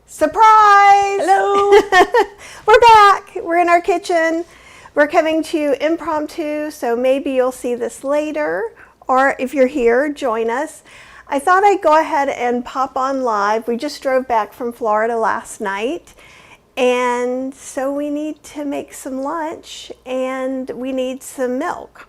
Surprise! Hello! We're back. We're in our kitchen. We're coming to you impromptu, so maybe you'll see this later, or if you're here, join us. I thought I'd go ahead and pop on live. We just drove back from Florida last night, and so we need to make some lunch, and we need some milk.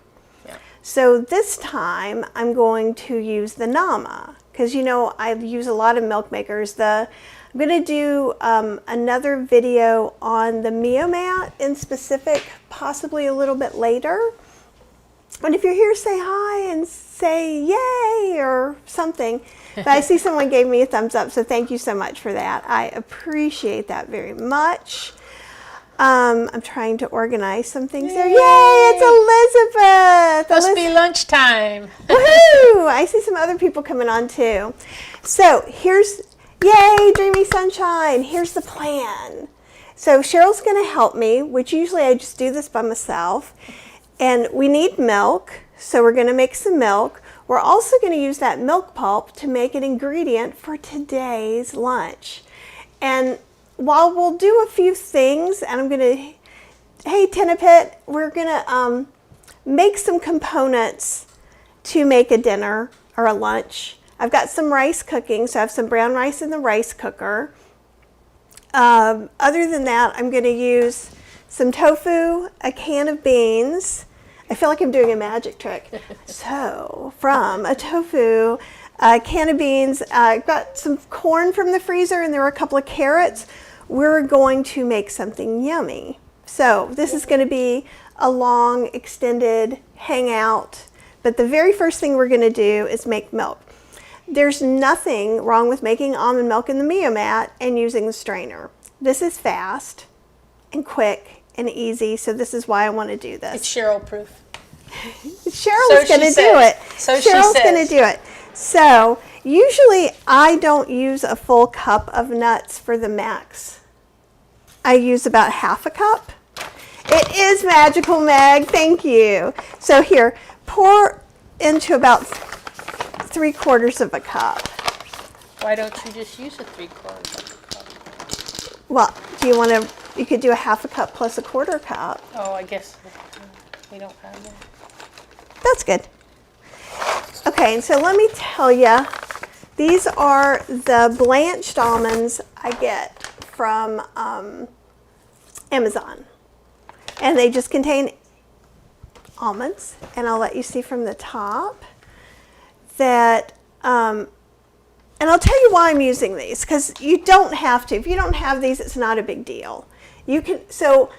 So this time, I'm going to use the Nama, because you know I use a lot of milk makers. I'm going to do another video on the Mio-Mat in specific, possibly a little bit later. And if you're here, say hi and say yay or something. But I see someone gave me a thumbs up, so thank you so much for that. I appreciate that very much. I'm trying to organize some things there. Yay, it's Elizabeth! Must be lunchtime. Woohoo! I see some other people coming on too. So here's, yay, Dreamy Sunshine. Here's the plan. So Cheryl's going to help me, which usually I just do this by myself. And we need milk, so we're going to make some milk. We're also going to use that milk pulp to make an ingredient for today's lunch. And while we'll do a few things, and I'm going to, hey Tinapit, we're going to make some components to make a dinner or a lunch. I've got some rice cooking, so I have some brown rice in the rice cooker. Other than that, I'm going to use some tofu, a can of beans. I feel like I'm doing a magic trick. So, from a tofu, a can of beans, I've got some corn from the freezer, and there were a couple of carrots. We're going to make something yummy. So, this is going to be a long, extended hangout. But the very first thing we're going to do is make milk. There's nothing wrong with making almond milk in the Mio-Mat and using the strainer. This is fast and quick and easy, so this is why I want to do this. It's Cheryl proof. Cheryl's going to do it. Cheryl's going to do it. So usually I don't use a full cup of nuts for the max. I use about half a cup. It is magical, Meg. Thank you. So here, pour into about 3/4 of a cup. Why don't you just use a 3/4 of a cup? Well, do you want to, you could do a half a cup plus a 1/4 cup. Oh, I guess we don't have that. That's good. Okay, and so let me tell you, these are the blanched almonds I get from Amazon. And they just contain almonds. And I'll let you see from the top that, and I'll tell you why I'm using these, because you don't have to. If you don't have these, it's not a big deal. You can, so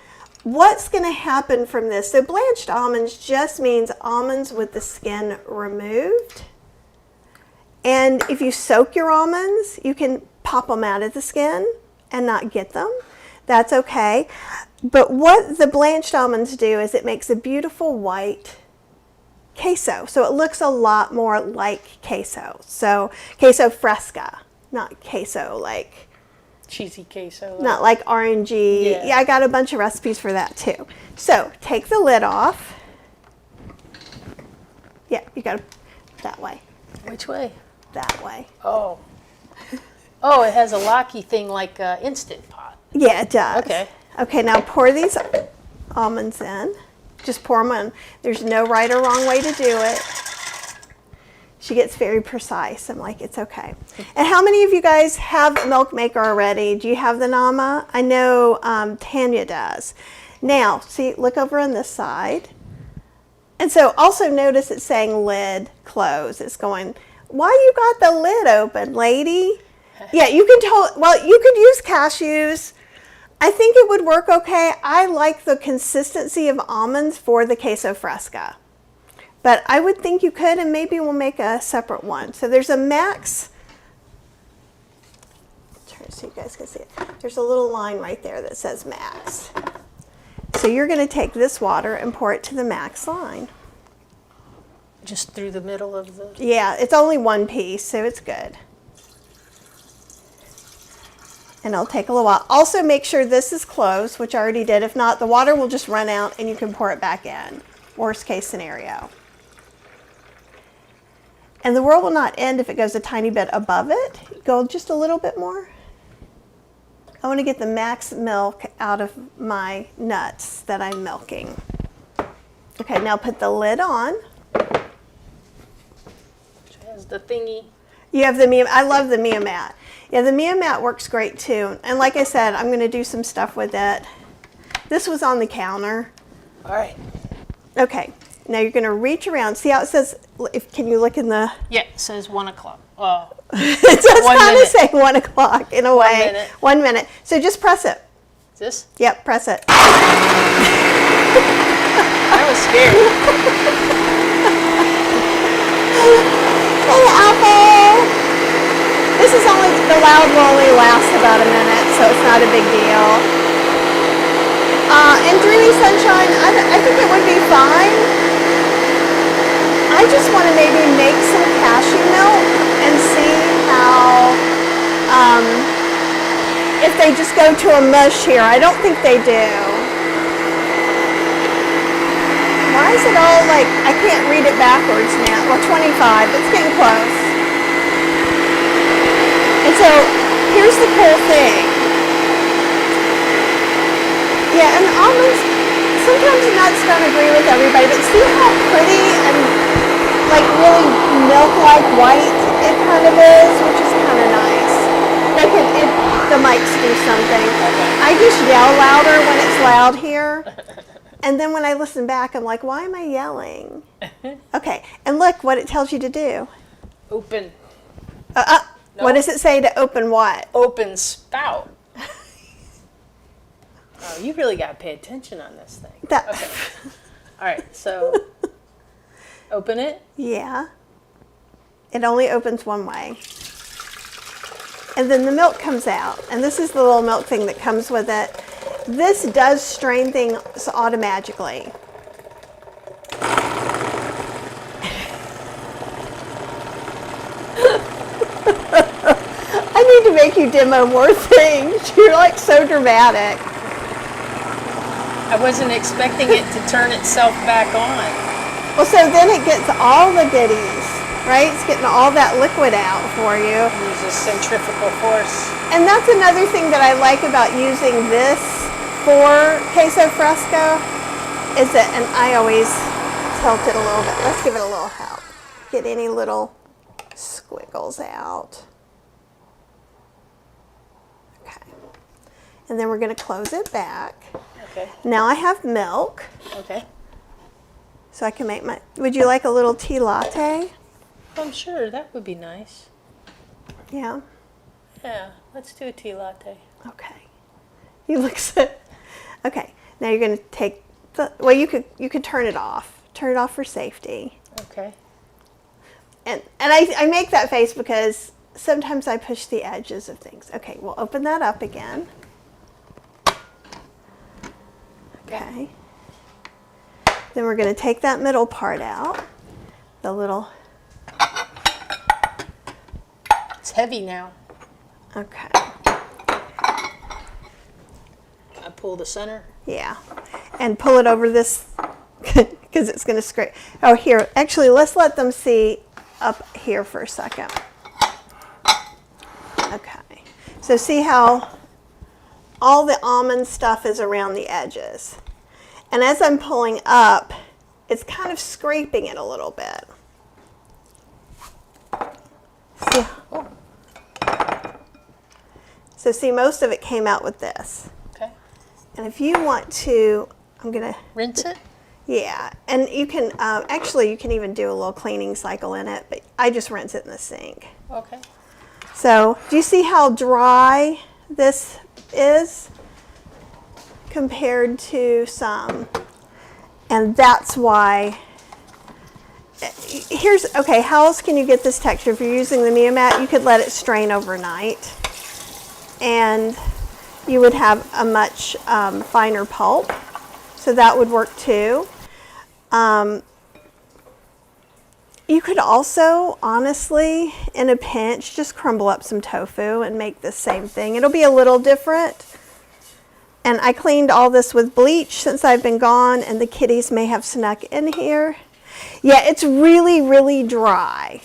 what's going to happen from this? So blanched almonds just means almonds with the skin removed. And if you soak your almonds, you can pop them out of the skin and not get them. That's okay. But what the blanched almonds do is it makes a beautiful white queso. So it looks a lot more like queso. So queso fresca, not queso like cheesy queso. Not like orangey. Yeah, I got a bunch of recipes for that too. So take the lid off. Yeah, you got to that way. Which way? That way. Oh. Oh, it has a locky thing like an Instant Pot. Yeah, it does. Okay. Okay, now pour these almonds in. Just pour them in. There's no right or wrong way to do it. She gets very precise. I'm like, it's okay. And how many of you guys have a milk maker already? Do you have the Nama? I know Tanya does. Now, see, look over on this side. And so also notice it's saying lid close. It's going, why you got the lid open, lady? Yeah, you can tell, well, you could use cashews. I think it would work okay. I like the consistency of almonds for the Queso Fresca. But I would think you could, and maybe we'll make a separate one. So there's a max. Turn so you guys can see it. There's a little line right there that says max. So you're going to take this water and pour it to the max line. Just through the middle of the... Yeah, it's only one piece, so it's good. And it'll take a little while. Also make sure this is closed, which I already did. If not, the water will just run out and you can pour it back in. Worst case scenario. And the world will not end if it goes a tiny bit above it. Go just a little bit more. I want to get the max milk out of my nuts that I'm milking. Okay, now put the lid on. Which has the thingy. You have the Mia. I love the Mia mat. Yeah, the Mia mat works great too. And like I said, I'm going to do some stuff with it. This was on the counter. All right. Okay, now you're going to reach around. See how it says? Can you look in the? Yeah, it says 1 o'clock. It does 1 kind of minute. say 1 o'clock in a way. 1 minute. 1 minute. So just press it. Is this? Yep, press it. I was scared. Hey, Apple. This is only, the loud will only last about a minute, so it's not a big deal. And Dreamy Sunshine, I think it would be fine. I just want to maybe make some cashew milk and see how, if they just go to a mush here. I don't think they do. Why is it all like, I can't read it backwards now. Well, 25, it's getting close. And so, here's the cool thing. Yeah, and almonds, sometimes nuts don't agree with everybody, but see how pretty and like really milk-like white it kind of is, which is kind of nice. Like the mics do something. I just yell louder when it's loud here. And then when I listen back, I'm like, why am I yelling? Okay, and look what it tells you to do. Open. No. What does it say to open what? Open spout. Oh, you really got to pay attention on this thing. Okay. All right, so open it. Yeah. It only opens one way. And then the milk comes out. And this is the little milk thing that comes with it. This does strain things automatically. I need to make you demo more things. You're like so dramatic. I wasn't expecting it to turn itself back on. Well, so then it gets all the goodies, right? It's getting all that liquid out for you. Use a centrifugal force. And that's another thing that I like about using this for Queso Fresca is that, and I always tilt it a little bit. Let's give it a little help. Get any little squiggles out. Okay. And then we're going to close it back. Okay. Now I have milk. Okay. So I can make my, would you like a little tea latte? I'm sure that would be nice. Yeah. Yeah, let's do a tea latte. Okay. You look so, okay. Now you're going to take the, well, you could turn it off. Turn it off for safety. Okay. And I make that face because sometimes I push the edges of things. Okay, we'll open that up again. Okay. Then we're going to take that middle part out. The little. It's heavy now. Okay. I pull the center. Yeah. And pull it over this because it's going to scrape. Oh, here. Actually, let's let them see up here for a second. Okay. So see how all the almond stuff is around the edges. And as I'm pulling up, it's kind of scraping it a little bit. See? So see, most of it came out with this. Okay. And if you want to, I'm going to rinse it. Yeah, and you can, actually you can even do a little cleaning cycle in it, but I just rinse it in the sink. Okay. So, do you see how dry this is compared to some? And that's why, here's, okay, how else can you get this texture? If you're using the Mia mat, you could let it strain overnight, and you would have a much finer pulp. So that would work too. You could also, honestly, in a pinch, just crumble up some tofu and make the same thing. It'll be a little different. And I cleaned all this with bleach since I've been gone, and the kitties may have snuck in here. Yeah, it's really, really dry.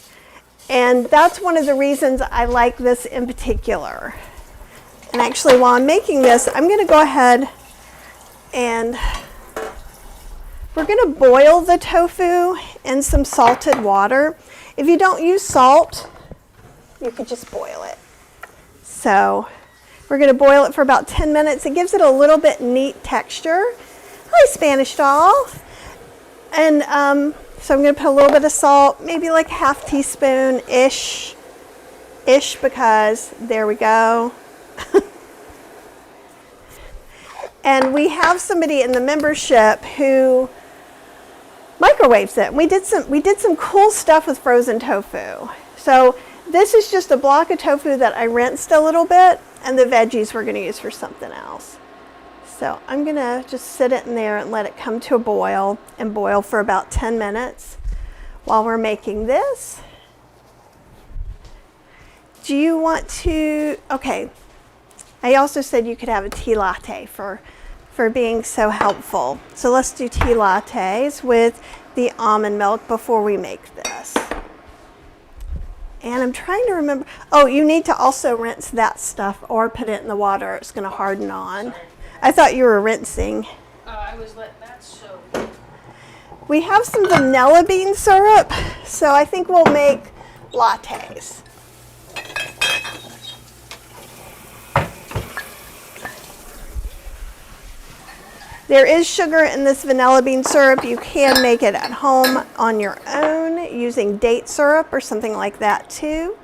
And that's one of the reasons I like this in particular. And actually, while I'm making this, I'm going to go ahead and we're going to boil the tofu in some salted water. If you don't use salt, you could just boil it. So we're going to boil it for about 10 minutes. It gives it a little bit neat texture. Hi, Spanish doll. And so I'm going to put a little bit of salt, maybe like a half teaspoon-ish, because there we go. And we have somebody in the membership who microwaves it. We did some cool stuff with frozen tofu. So this is just a block of tofu that I rinsed a little bit, and the veggies we're going to use for something else. So I'm going to just sit it in there and let it come to a boil and boil for about 10 minutes while we're making this. Do you want to, okay, I also said you could have a tea latte for being so helpful. So let's do tea lattes with the almond milk before we make this. And I'm trying to remember, oh, you need to also rinse that stuff or put it in the water. It's going to harden on. Sorry. I thought you were rinsing. I was letting that soak. We have some vanilla bean syrup, so I think we'll make lattes. There is sugar in this vanilla bean syrup. You can make it at home on your own using date syrup or something like that too.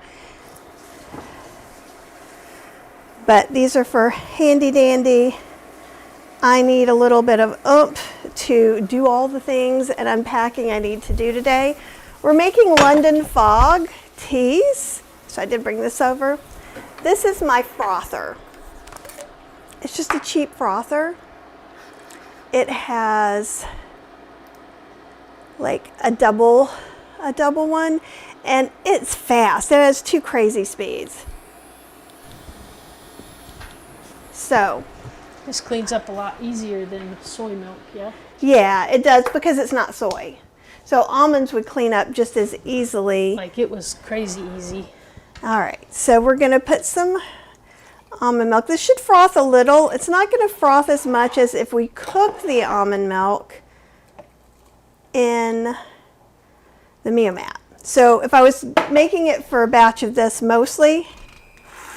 But these are for handy dandy. I need a little bit of oomph to do all the things and unpacking I need to do today. We're making London Fog teas. So I did bring this over. This is my frother. It's just a cheap frother. It has like a double one, and it's fast. It has 2 crazy speeds. So This cleans up a lot easier than soy milk, yeah? yeah, it does, because it's not soy. So almonds would clean up just as easily. Like it was crazy easy. All right, so we're going to put some almond milk. This should froth a little. It's not going to froth as much as if we cook the almond milk in the Mio-Mat. So if I was making it for a batch of this mostly,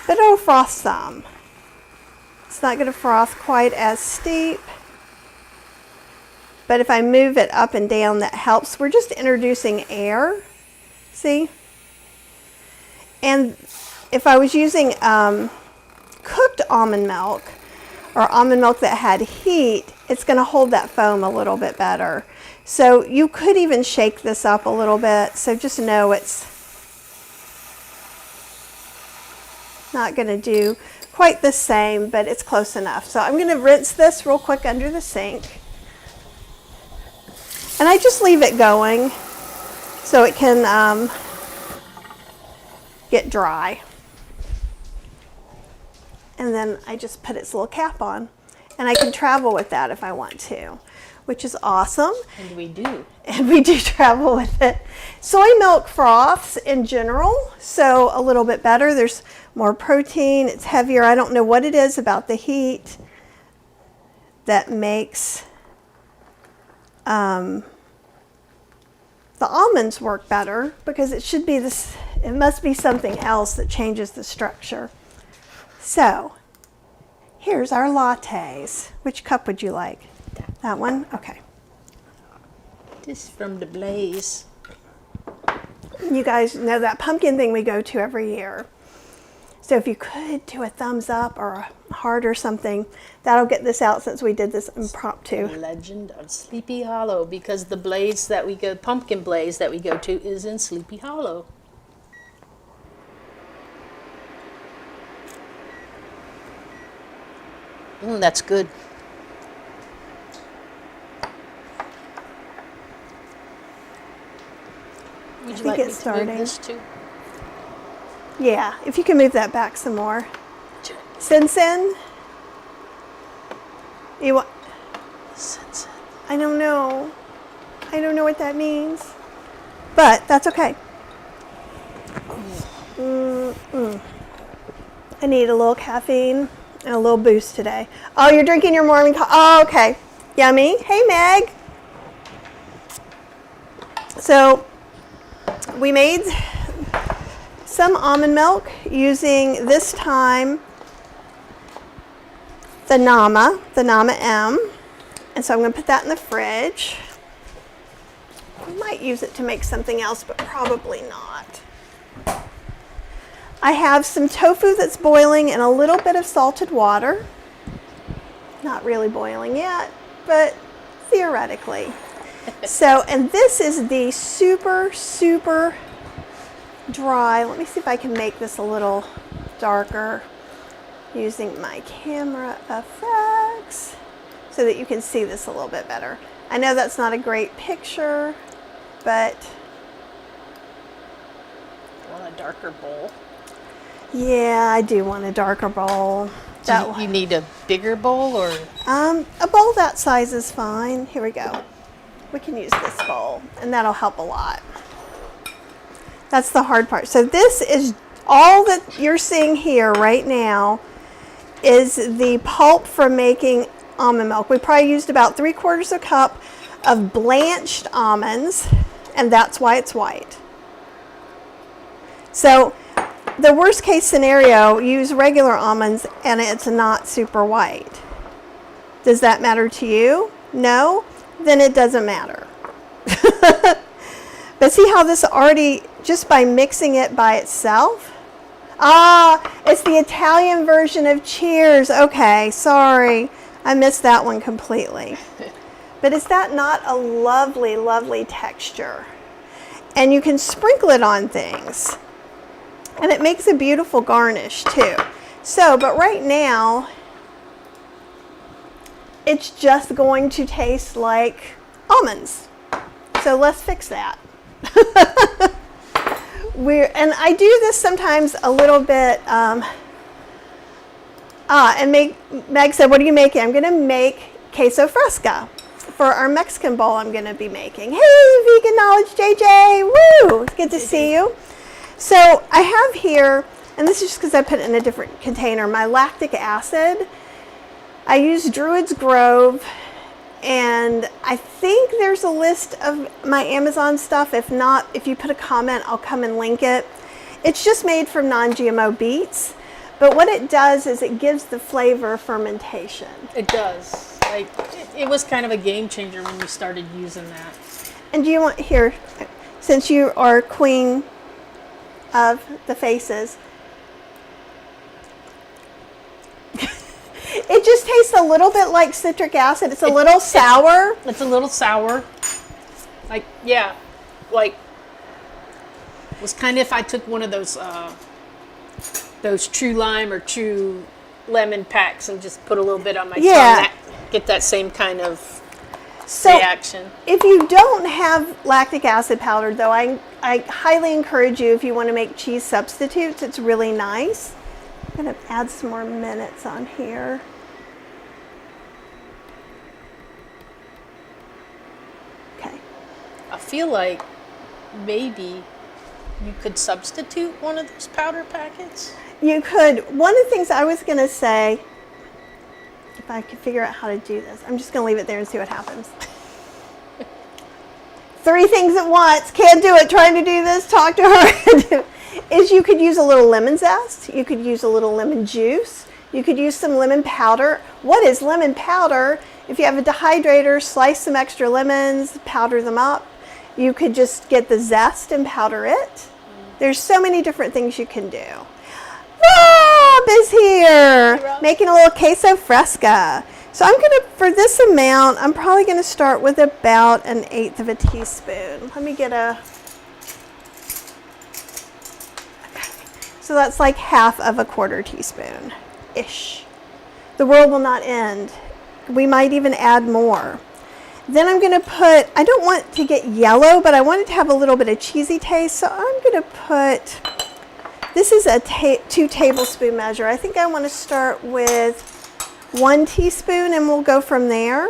but it'll froth some. It's not going to froth quite as steep. But if I move it up and down, that helps. We're just introducing air. See? And if I was using cooked almond milk or almond milk that had heat, it's going to hold that foam a little bit better. So you could even shake this up a little bit. So just know it's not going to do quite the same, but it's close enough. So I'm going to rinse this real quick under the sink. And I just leave it going so it can get dry. And then I just put its little cap on. And I can travel with that if I want to, which is awesome. And we do. And we do travel with it. Soy milk froths in general, so a little bit better. There's more protein, it's heavier. I don't know what it is about the heat that makes the almonds work better, because it should be this, it must be something else that changes the structure. So here's our lattes. Which cup would you like? That one? Okay. This from the Blaze. You guys know that pumpkin thing we go to every year. So if you could do a thumbs up or a heart or something, that'll get this out since we did this impromptu. Legend of Sleepy Hollow, because the Blaze that we go, pumpkin Blaze that we go to, is in Sleepy Hollow. That's good. Would you like me to move this too? Yeah, if you can move that back some more. Sin. You want? Sin. I don't know. I don't know what that means, but that's okay. I need a little caffeine. And a little boost today. Oh, you're drinking your morning coffee. Oh, okay. Yummy. Hey, Meg. So we made some almond milk using this time the Nama M. And so I'm going to put that in the fridge. I might use it to make something else, but probably not. I have some tofu that's boiling in a little bit of salted water. Not really boiling yet, but theoretically. So, and this is the super, super dry. Let me see if I can make this a little darker using my camera effects so that you can see this a little bit better. I know that's not a great picture, but... Want a darker bowl? Yeah, I do want a darker bowl. Do you need a bigger bowl or? A bowl that size is fine. Here we go. We can use this bowl and that'll help a lot. That's the hard part. So this is all that you're seeing here right now is the pulp from making almond milk. We probably used about 3/4 cup of blanched almonds, and that's why it's white. So the worst case scenario, use regular almonds and it's not super white. Does that matter to you? No? Then it doesn't matter. But see how this already, just by mixing it by itself? Ah, it's the Italian version of Cheers. Okay, sorry. I missed that one completely. But is that not a lovely, lovely texture? And you can sprinkle it on things. And it makes a beautiful garnish too. So, but right now, it's just going to taste like almonds. So let's fix that. And I do this sometimes a little bit, and Meg said, what are you making? I'm going to make Queso Fresca for our Mexican bowl I'm going to be making. Hey, Vegan Knowledge JJ, woo, it's good to see you. So I have here, and this is just because I put it in a different container, my lactic acid. I use Druid's Grove, and I think there's a list of my Amazon stuff. If not, if you put a comment, I'll come and link it. It's just made from non-GMO beets, but what it does is it gives the flavor of fermentation. It does. Like, it was kind of a game changer when we started using that. And do you want, here, since you are queen of the faces, it just tastes a little bit like citric acid. It's a little sour. It's a little sour. Like, yeah, like, it was kind of if I took one of those true lime or true lemon packs and just put a little bit on my tongue, get that same kind of reaction. If you don't have lactic acid powder, though, I highly encourage you, if you want to make cheese substitutes, it's really nice. I'm going to add some more minutes on here. Okay. I feel like maybe you could substitute one of those powder packets. You could. One of the things I was going to say, if I could figure out how to do this, I'm just going to leave it there and see what happens. 3 things at once. Can't do it. Trying to do this. Talk to her. Is you could use a little lemon zest. You could use a little lemon juice. You could use some lemon powder. What is lemon powder? If you have a dehydrator, slice some extra lemons, powder them up. You could just get the zest and powder it. There's so many different things you can do. Rob is here, hey, Rob. Making a little queso fresca. So I'm gonna, for this amount, I'm probably gonna start with about 1/8 of a teaspoon. Let me get a, okay. So that's like 1/2 of a 1/4 teaspoon-ish. The world will not end. We might even add more. Then I'm gonna put, I don't want to get yellow, but I want it to have a little bit of cheesy taste, so I'm gonna put, this is a 2 tablespoon measure. I think I want to start with 1 teaspoon and we'll go from there.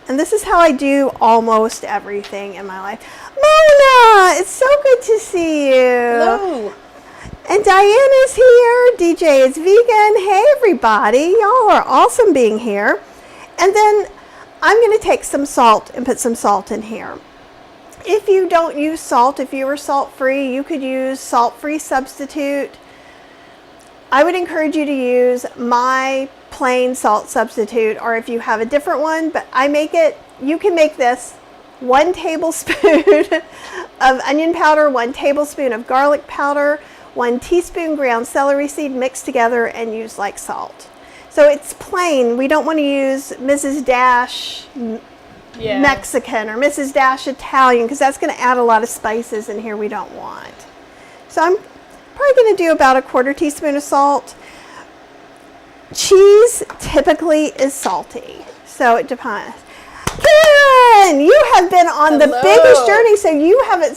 And this is how I do almost everything in my life. Mona, it's so good to see you. Hello. And Diana's here. DJ is vegan. Hey, everybody. Y'all are awesome being here. And then I'm going to take some salt and put some salt in here. If you don't use salt, if you are salt-free, you could use salt-free substitute. I would encourage you to use my plain salt substitute, or if you have a different one, but I make it, you can make this 1 tablespoon of onion powder, 1 tablespoon of garlic powder, 1 teaspoon ground celery seed mixed together and use like salt. So it's plain. We don't want to use Mrs. Dash Mexican or Mrs. Dash Italian, because that's going to add a lot of spices in here we don't want. So I'm probably going to do about a 1/4 teaspoon of salt. Cheese typically is salty, so it depends. Karen, you have been on the biggest journey, so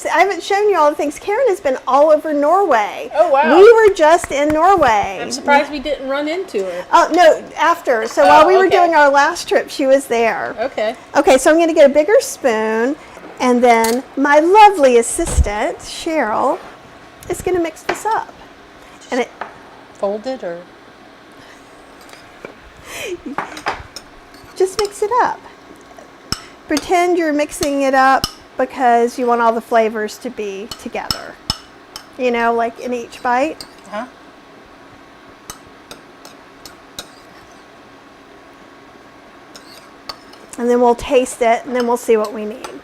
I haven't shown you all the things. Karen has been all over Norway. Oh, wow. We were just in Norway. I'm surprised we didn't run into her. Oh, no, after. So while we were doing our last trip, she was there. Okay. Okay, so I'm going to get a bigger spoon, and then my lovely assistant, Cheryl, is going to mix this up. And it Fold it or? just mix it up. Pretend you're mixing it up because you want all the flavors to be together. You know, like in each bite. Huh? And then we'll taste it, and then we'll see what we need.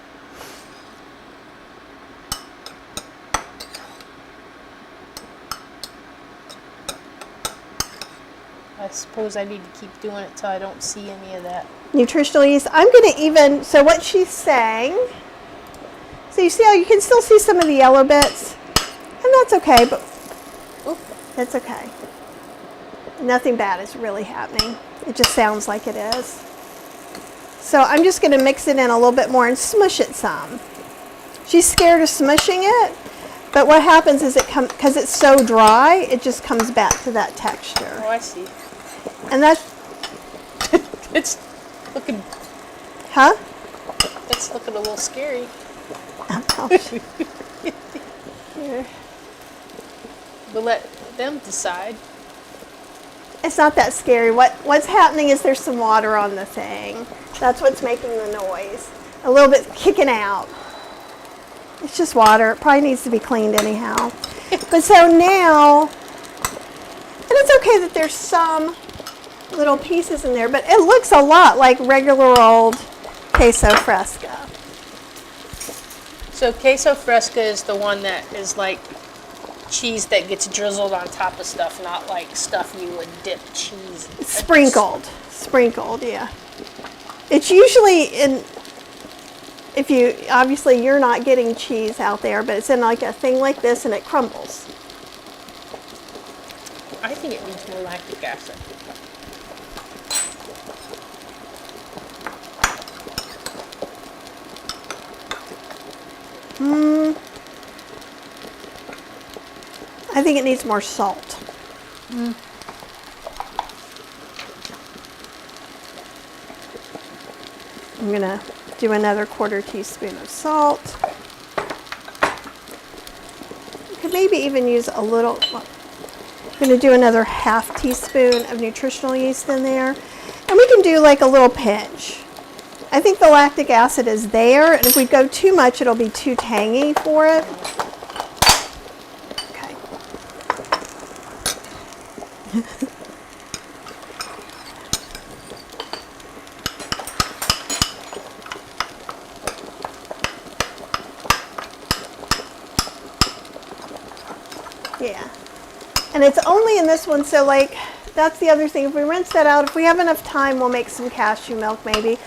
I suppose I need to keep doing it till I don't see any of that. Nutritional yeast. I'm going to even, so what she's saying, so you see how you can still see some of the yellow bits, and that's okay, but that's okay. Nothing bad is really happening. It just sounds like it is. So I'm just going to mix it in a little bit more and smush it some. She's scared of smushing it, but what happens is because it's so dry, it just comes back to that texture. Oh, I see. And that's, It's looking, huh? it's looking a little scary. Here. We'll let them decide. It's not that scary. What's happening is there's some water on the thing. That's what's making the noise. A little bit kicking out. It's just water. It probably needs to be cleaned anyhow. But so now, and it's okay that there's some little pieces in there, but it looks a lot like regular old Queso Fresca. So Queso Fresca is the one that is like cheese that gets drizzled on top of stuff, not like stuff you would dip cheese. Sprinkled, yeah. It's usually in, if you, obviously you're not getting cheese out there, but it's in like a thing like this and it crumbles. I think it needs more lactic acid. I think it needs more salt. I'm going to do another 1/4 teaspoon of salt. You could maybe even use a little, I'm going to do another 1/2 teaspoon of nutritional yeast in there. And we can do like a little pinch. I think the lactic acid is there, and if we go too much, it'll be too tangy for it. Okay. Yeah. And it's only in this one, so like, that's the other thing. If we rinse that out, if we have enough time, we'll make some cashew milk maybe.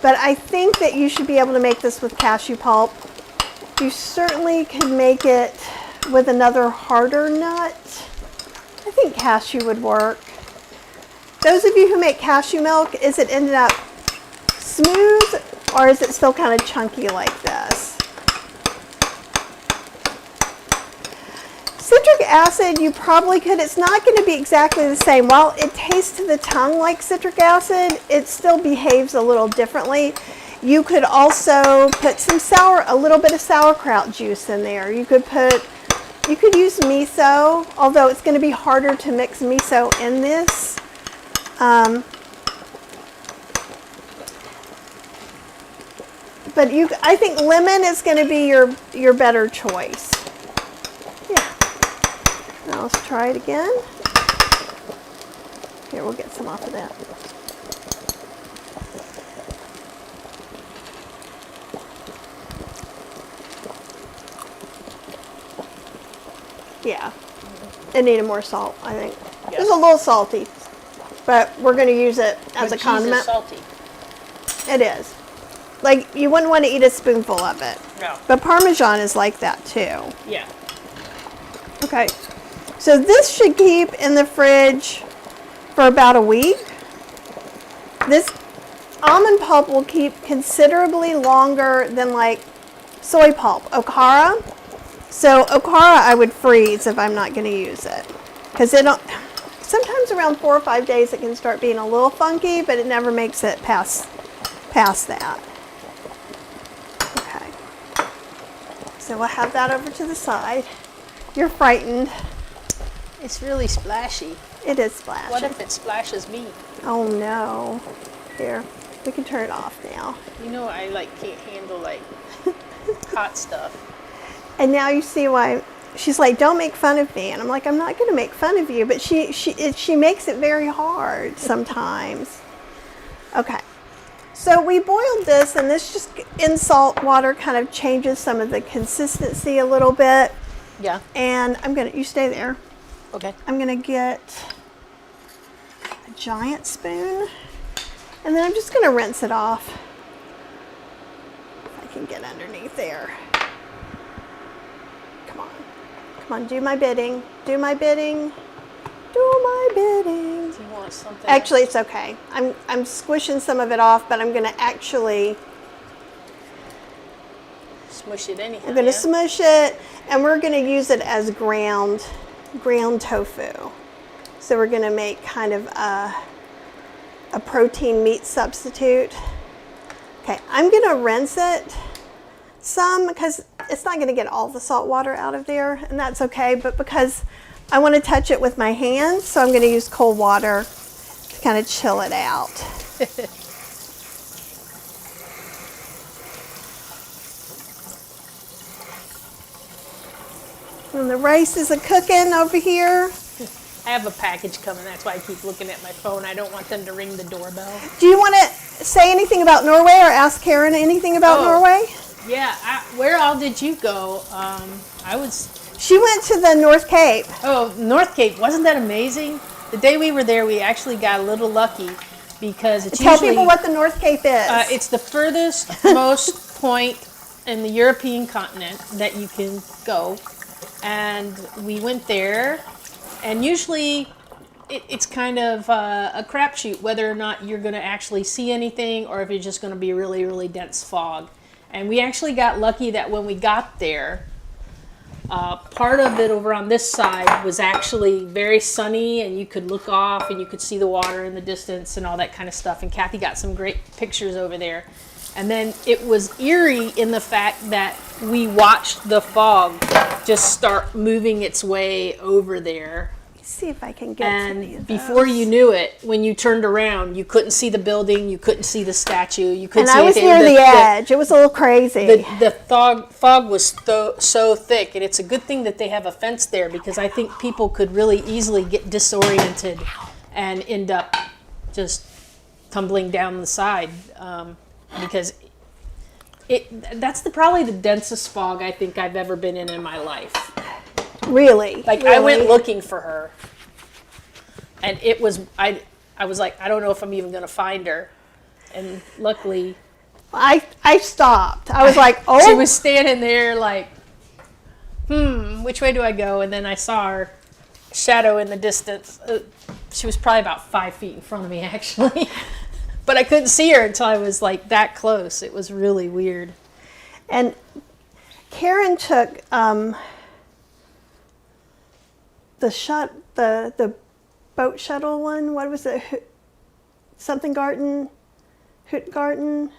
But I think that you should be able to make this with cashew pulp. You certainly can make it with another harder nut. I think cashew would work. Those of you who make cashew milk, is it ended up smooth or is it still kind of chunky like this? Citric acid, you probably could, it's not going to be exactly the same. While it tastes to the tongue like citric acid, it still behaves a little differently. You could also put some a little bit of sauerkraut juice in there. You could put You could use miso, although it's going to be harder to mix miso in this. But I think lemon is going to be your better choice. Yeah. Now let's try it again. Here, we'll get some off of that. Yeah, it needed more salt, I think. Yes. It's a little salty, but we're going to use it as a Cheese condiment. is salty. It is. Like, you wouldn't want to eat a spoonful of it. No. But Parmesan is like that too. Yeah. Okay, so this should keep in the fridge for about a week. This almond pulp will keep considerably longer than like soy pulp, okara. So okara I would freeze if I'm not going to use it, because sometimes around 4 or 5 days it can start being a little funky, but it never makes it past that. Okay, so we'll have that over to the side. You're frightened. It's really splashy. It is splashy. What if it splashes me? Oh no. Here, we can turn it off now. You know, I can't handle hot stuff. And now you see why she's like, don't make fun of me. And I'm like, I'm not going to make fun of you, but she makes it very hard sometimes. Okay. So we boiled this, and this just in salt water kind of changes some of the consistency a little bit. Yeah. And you stay there. Okay. I'm going to get a giant spoon, and then I'm just going to rinse it off. If I can get underneath there. Come on, do my bidding. Do my bidding. Do my bidding. Do you want something? Actually, it's okay. I'm squishing some of it off, but I'm going to actually smush it anyhow. I'm going to smush it, and we're going to use it as ground tofu. So we're going to make kind of a protein meat substitute. Okay, I'm going to rinse it some because it's not going to get all the salt water out of there, and that's okay, but because I want to touch it with my hands, so I'm going to use cold water to kind of chill it out. And the rice is cooking over here. I have a package coming. That's why I keep looking at my phone. I don't want them to ring the doorbell. Do you want to say anything about Norway or ask Karen anything about Norway? Yeah. Where all did you go? She went to the North Cape. Oh, North Cape. Wasn't that amazing? The day we were there, we actually got a little lucky because it's Tell people what the North Cape is. It's the furthest most point in the European continent that you can go. And we went there, and usually it's kind of a crapshoot whether or not you're going to actually see anything or if it's just going to be really, really dense fog. And we actually got lucky that when we got there, part of it over on this side was actually very sunny, and you could look off and you could see the water in the distance and all that kind of stuff. And Kathy got some great pictures over there. And then it was eerie in the fact that we watched the fog just start moving its way over there. Let's see if I can get to these. And before you knew it, when you turned around, you couldn't see the building, you couldn't see the statue, you couldn't see anything. And I was near the edge. It was a little crazy. The fog was so thick, and it's a good thing that they have a fence there, because I think people could really easily get disoriented and end up just tumbling down the side. Because that's probably the densest fog I think I've ever been in my life. Really? I went looking for her, and it was I was like, I don't know if I'm even going to find her, and luckily I stopped. I was like, oh. She was standing there like, which way do I go? And then I saw her shadow in the distance. She was probably about 5 feet in front of me, actually. But I couldn't see her until I was like that close. It was really weird. And Karen took the boat shuttle one. What was it? Something Garten, Hurtigarten.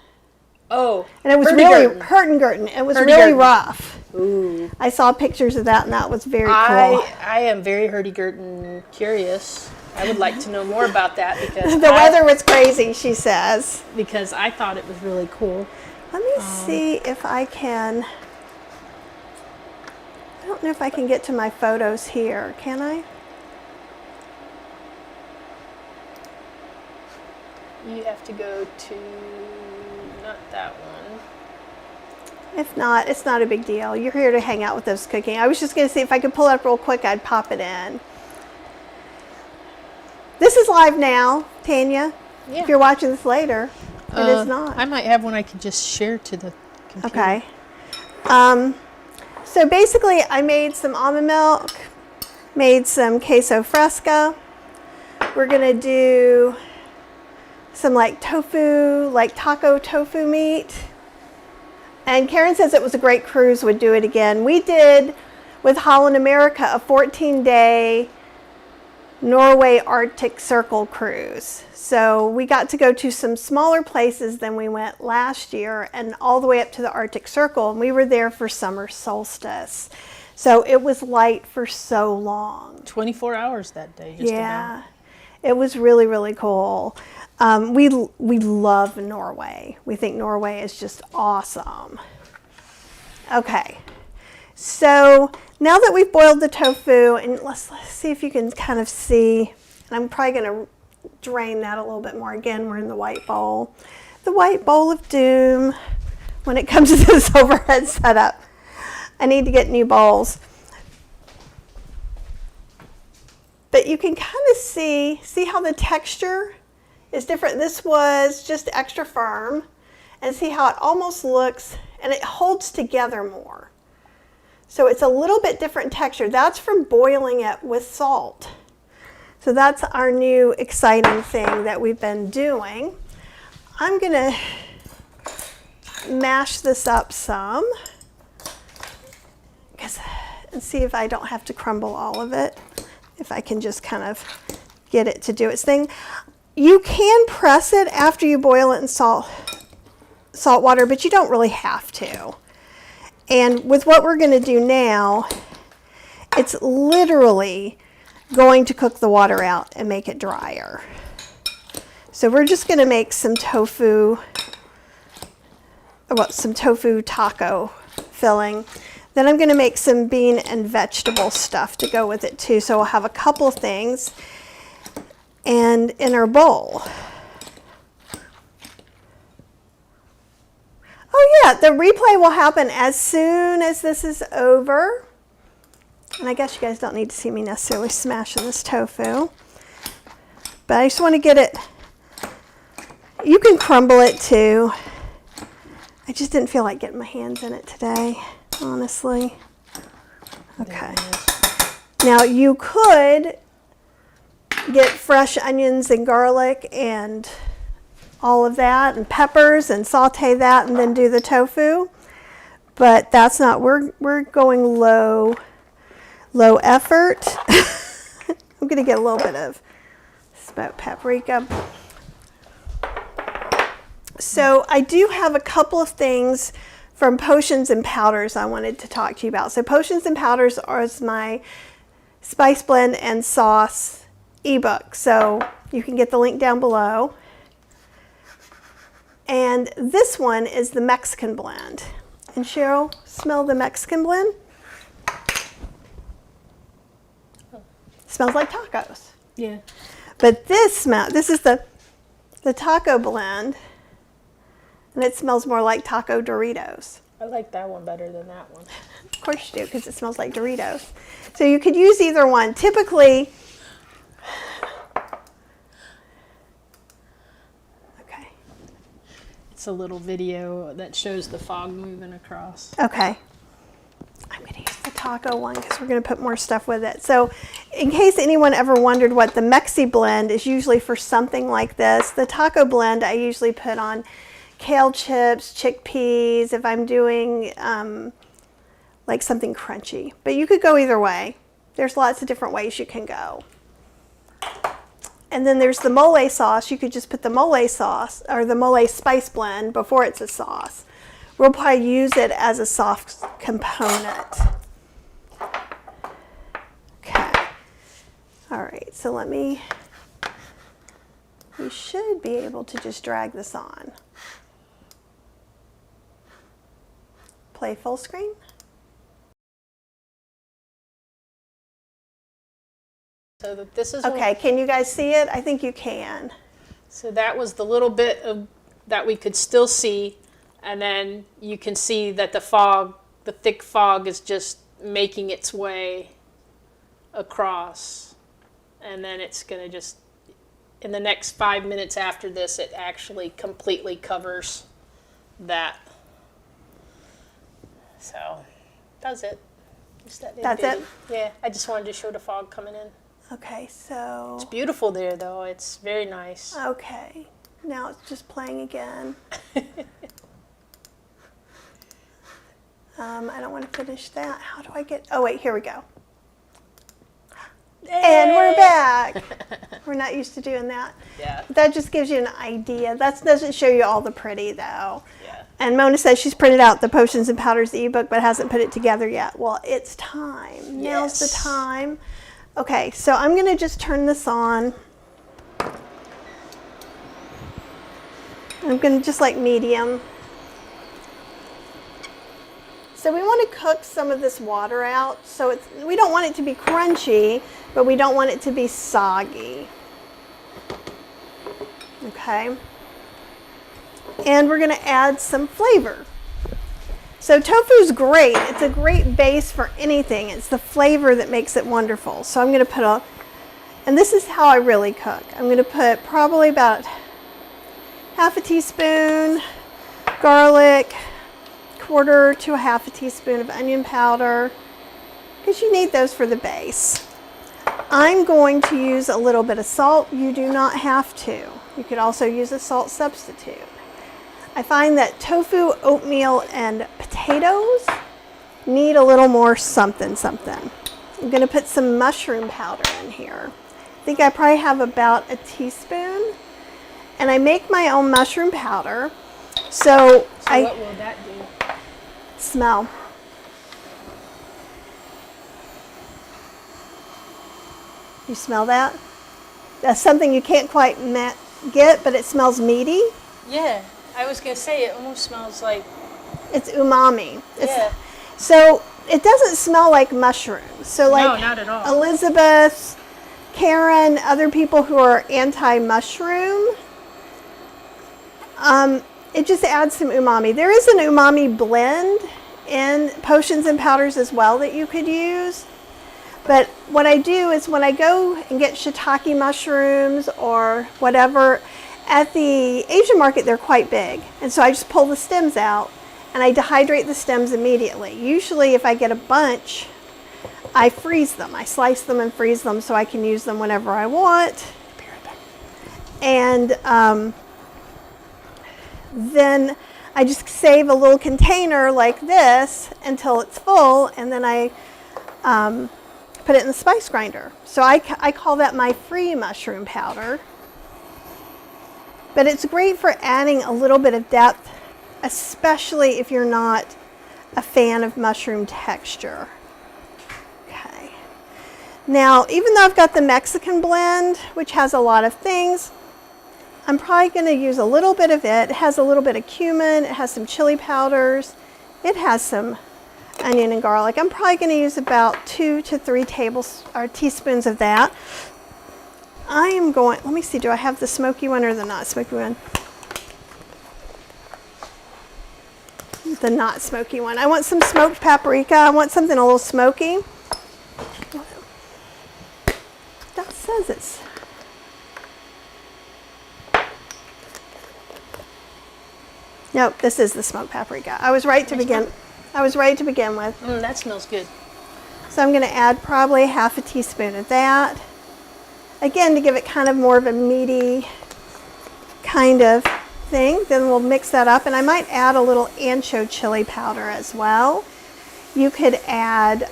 Oh, and it was really Hurtigarten. It was really rough. Ooh. I saw pictures of that, and that was very cool. I am very hurdy-gurdy curious. I would like to know more about that because The weather was crazy, she says. Because I thought it was really cool. Let me see if I can. I don't know if I can get to my photos here. Can I? You have to go to, not that one. If not, it's not a big deal. You're here to hang out with us cooking. I was just going to see if I could pull it up real quick, I'd pop it in. This is live now, Tanya. Yeah. If you're watching this later, it is not. I might have one I could just share to the computer. Okay. So basically, I made some almond milk, made some queso fresca. We're going to do some like tofu, like taco tofu meat. And Karen says it was a great cruise, would do it again. We did, with Holland America, a 14-day Norway Arctic Circle cruise. So we got to go to some smaller places than we went last year and all the way up to the Arctic Circle. And we were there for summer solstice. So it was light for so long. 24 hours that day. Just Yeah, it was really, really cool. We love Norway. We think Norway is just awesome. Okay, so now that we've boiled the tofu, and let's see if you can kind of see, and I'm probably going to drain that a little bit more. Again, we're in the white bowl. The white bowl of doom when it comes to this overhead setup. I need to get new bowls. But you can kind of see how the texture is different. This was just extra firm, and see how it almost looks, and it holds together more. So it's a little bit different texture. That's from boiling it with salt. So that's our new exciting thing that we've been doing. I'm gonna mash this up some and see if I don't have to crumble all of it. If I can just kind of get it to do its thing. You can press it after you boil it in salt water, but you don't really have to. And with what we're going to do now, it's literally going to cook the water out and make it drier. So we're just going to make some tofu taco filling. Then I'm going to make some bean and vegetable stuff to go with it too. So we'll have a couple things. And in our bowl. Oh yeah, the replay will happen as soon as this is over. And I guess you guys don't need to see me necessarily smashing this tofu. But I just want to get it, you can crumble it too. I just didn't feel like getting my hands in it today, honestly. Okay. Now you could get fresh onions and garlic and all of that and peppers and saute that and then do the tofu. But that's not, we're going low effort. I'm gonna get a little bit of smoked paprika. So I do have a couple of things from Potions and Powders I wanted to talk to you about. So Potions and Powders is my spice blend and sauce ebook. So you can get the link down below. And this one is the Mexican blend. And Cheryl, smell the Mexican blend? Smells like tacos. Yeah. But this is the taco blend, and it smells more like taco Doritos. I like that one better than that one. Of course you do, because it smells like Doritos. So you could use either one. Typically, okay. It's a little video that shows the fog moving across. Okay. I'm going to use the taco one because we're going to put more stuff with it. So in case anyone ever wondered what the Mexi blend is usually for something like this, the taco blend I usually put on kale chips, chickpeas, if I'm doing like something crunchy. But you could go either way. There's lots of different ways you can go. And then there's the mole sauce. You could just put the mole sauce or the mole spice blend before it's a sauce. we'll probably use it as a soft component. Okay. All right, so you should be able to just drag this on. Play full screen. So this is Okay, can you guys see it? I think you can. So that was the little bit of that we could still see, and then you can see that the thick fog is just making its way across, and then it's going to just, in the next 5 minutes after this, it actually completely covers that. So, that's it. That's it? Yeah, I just wanted to show the fog coming in. Okay, so... It's beautiful there, though. It's very nice. Okay, now it's just playing again. I don't want to finish that. How do I get... Oh, wait, here we go. And we're back. We're not used to doing that. Yeah. That just gives you an idea. That doesn't show you all the pretty, though. Yeah. And Mona says she's printed out the Potions and Powders ebook, but hasn't put it together yet. Well, it's time. Now's the time. Okay, so I'm going to just turn this on. I'm going to just like medium. So we want to cook some of this water out. So we don't want it to be crunchy, but we don't want it to be soggy. Okay. And we're going to add some flavor. So tofu's great. It's a great base for anything. It's the flavor that makes it wonderful. So I'm going to put and this is how I really cook. I'm going to put probably about half a teaspoon garlic, quarter to a half a teaspoon of onion powder, because you need those for the base. I'm going to use a little bit of salt. You do not have to. You could also use a salt substitute. I find that tofu, oatmeal, and potatoes need a little more something. I'm going to put some mushroom powder in here. I think I probably have about a teaspoon. And I make my own mushroom powder. So what will that do? Smell. You smell that? That's something you can't quite get, but it smells meaty. Yeah. I was going to say, it almost smells like... It's umami. Yeah. So it doesn't smell like mushrooms. So like no, not at all. Elizabeth, Karen, other people who are anti-mushroom, it just adds some umami. There is an umami blend in Potions and Powders as well that you could use. But what I do is when I go and get shiitake mushrooms or whatever, at the Asian market, they're quite big. And so I just pull the stems out and I dehydrate the stems immediately. Usually if I get a bunch, I freeze them. I slice them and freeze them so I can use them whenever I want. Be right back. And then I just save a little container like this until it's full, and then I put it in the spice grinder. So I call that my free mushroom powder. But it's great for adding a little bit of depth, especially if you're not a fan of mushroom texture. Okay. Now, even though I've got the Mexican blend, which has a lot of things, I'm probably going to use a little bit of it. It has a little bit of cumin. It has some chili powders. It has some onion and garlic. I'm probably going to use about 2 to 3 teaspoons of that. I am going, let me see, do I have the smoky one or the not smoky one? The not smoky one. I want some smoked paprika. I want something a little smoky. That says it's... Nope, this is the smoked paprika. I was right to begin. I was right to begin with. That smells good. So I'm going to add probably half a teaspoon of that. Again, to give it kind of more of a meaty kind of thing. Then we'll mix that up, and I might add a little ancho chili powder as well. You could add,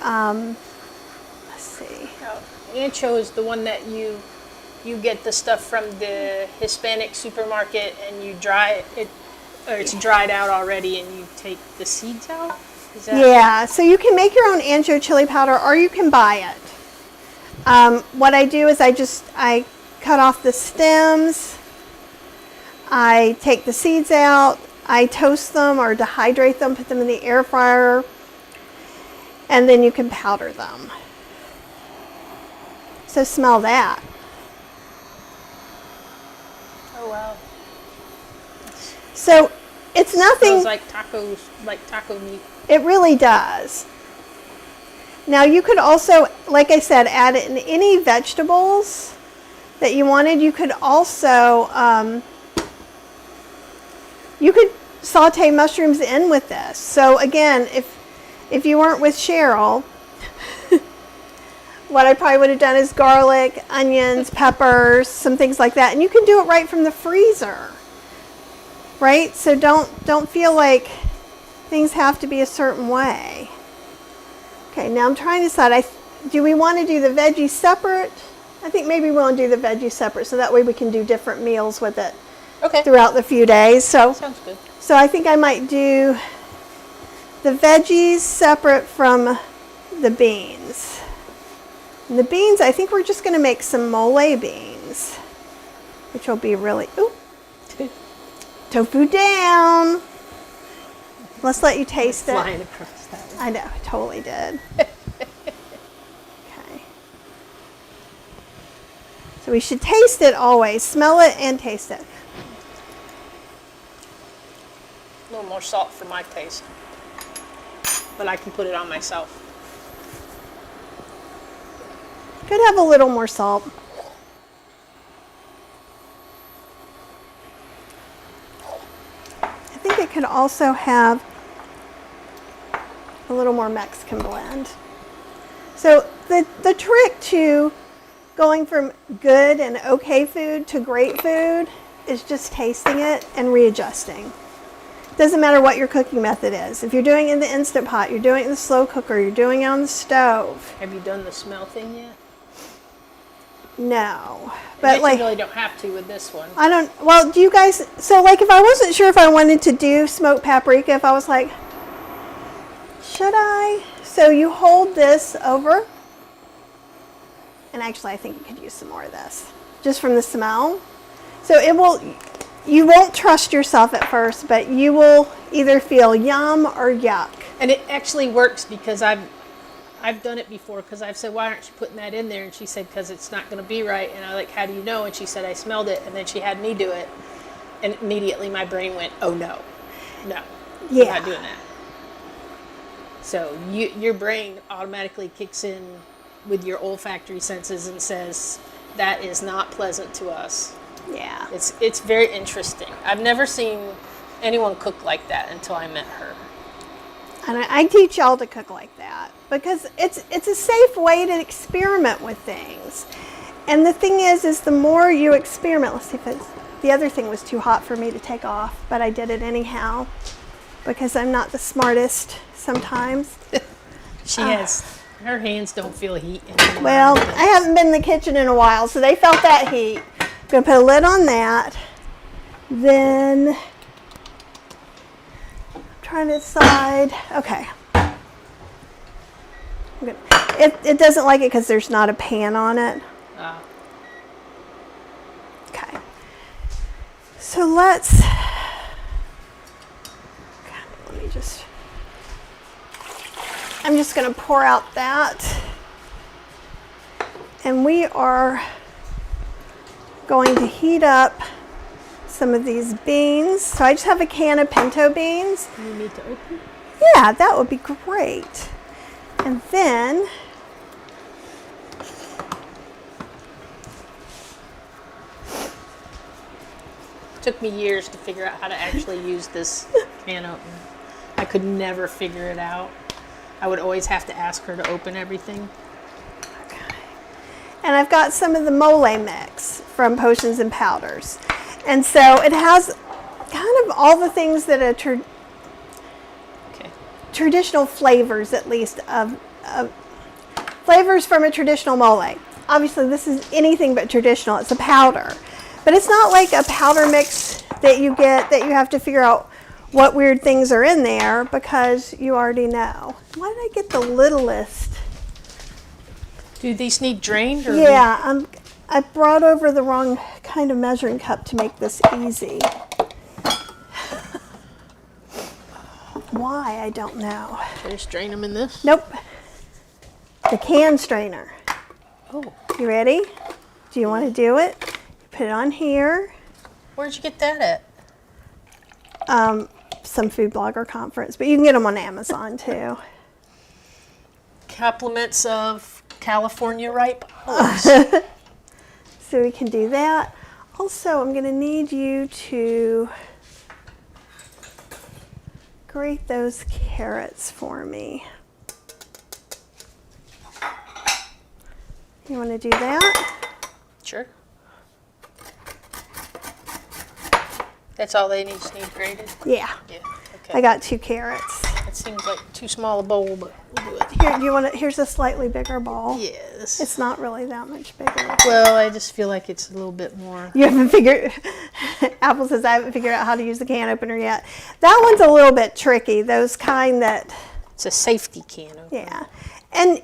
let's see. Ancho is the one that you get the stuff from the Hispanic supermarket and you dry it. or it's dried out already and you take the seeds out? Is that? Yeah, so you can make your own ancho chili powder or you can buy it. What I do is I cut off the stems, I take the seeds out, I toast them or dehydrate them, put them in the air fryer, and then you can powder them. So smell that. Oh wow. So it's nothing. Smells like tacos, like taco meat. It really does. Now you could also, like I said, add in any vegetables that you wanted. You could also, you could saute mushrooms in with this. So again, if you weren't with Cheryl, what I probably would have done is garlic, onions, peppers, some things like that. And you can do it right from the freezer, right? So don't feel like things have to be a certain way. Okay, now I'm trying to decide, do we want to do the veggie separate? I think maybe we want to do the veggie separate so that way we can do different meals with it throughout the few days. So sounds good. So I think I might do the veggies separate from the beans. And the beans, I think we're just going to make some mole beans, which will be really, ooh, tofu down. Let's let you taste it. Flying across that one. I know, I totally did. Okay. So we should taste it always. Smell it and taste it. A little more salt for my taste, but I can put it on myself. Could have a little more salt. I think it could also have a little more Mexican blend. So the trick to going from good and okay food to great food is just tasting it and readjusting. Doesn't matter what your cooking method is. If you're doing it in the Instant Pot, you're doing it in the slow cooker, you're doing it on the stove. Have you done the smell thing yet? No. But you really don't have to with this one. I don't, well, do you guys, so like if I wasn't sure if I wanted to do smoked paprika, if I was like, should I? So you hold this over, and actually I think you could use some more of this, just from the smell. So it will, you won't trust yourself at first, but you will either feel yum or yuck. And it actually works because I've done it before because I've said, why aren't you putting that in there? And she said, because it's not going to be right. And I like, how do you know? And she said, I smelled it. And then she had me do it. And immediately my brain went, oh no, you're not doing that. So your brain automatically kicks in with your olfactory senses and says, that is not pleasant to us. Yeah. It's very interesting. I've never seen anyone cook like that until I met her. And I teach y'all to cook like that because it's a safe way to experiment with things. And the thing is the more you experiment, let's see if the other thing was too hot for me to take off, but I did it anyhow because I'm not the smartest sometimes. Her hands don't feel heat anymore. Well, I haven't been in the kitchen in a while, so they felt that heat. I'm going to put a lid on that. Then trying to decide. Okay. It doesn't like it because there's not a pan on it. Okay. So let me just. I'm just going to pour out that. And we are going to heat up some of these beans. So I just have a can of pinto beans. You need to open? Yeah, that would be great. And then it took me years to figure out how to actually use this can opener. I could never figure it out. I would always have to ask her to open everything. Okay. And I've got some of the mole mix from Potions and Powders. And so it has kind of all the things that are traditional flavors, at least, of flavors from a traditional mole. Obviously, this is anything but traditional. It's a powder. But it's not like a powder mix that you get that you have to figure out what weird things are in there because you already know. Why did I get the littlest? Do these need drained? Or Yeah, I brought over the wrong kind of measuring cup to make this easy. Why, I don't know. Should I just drain them in this? Nope. The can strainer. Oh. You ready? Do you want to do it? Put it on here. Where'd you get that at? Some food blogger conference, but you can get them on Amazon too. Compliments of California ripe olives. So we can do that. Also, I'm going to need you to grate those carrots for me. You want to do that? Sure. That's all they need grated? Yeah. Yeah. Okay. I got 2 carrots. That seems like too small a bowl, but we'll do it. Here, you want to? Here's a slightly bigger bowl. Yes. It's not really that much bigger. Well, I just feel like it's a little bit more. You haven't figured. Apple says I haven't figured out how to use the can opener yet. That one's a little bit tricky. Those kind that. It's a safety can opener. Yeah, and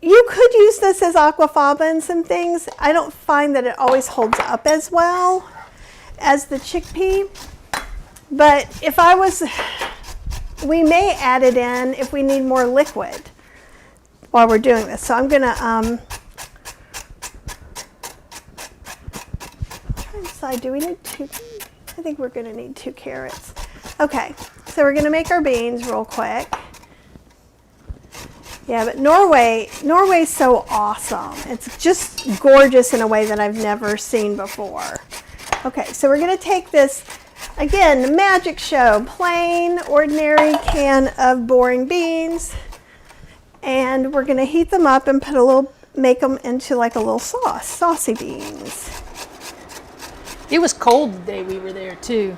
you could use this as aquafaba in some things. I don't find that it always holds up as well as the chickpea. But if I was, we may add it in if we need more liquid while we're doing this. So I'm gonna try and decide, do we need 2? I think we're gonna need 2 carrots. Okay, so we're gonna make our beans real quick. Yeah, but Norway's so awesome. It's just gorgeous in a way that I've never seen before. Okay, so we're gonna take this, again, magic show, plain, ordinary can of boring beans, and we're gonna heat them up and make them into like a little sauce, saucy beans. It was cold the day we were there too.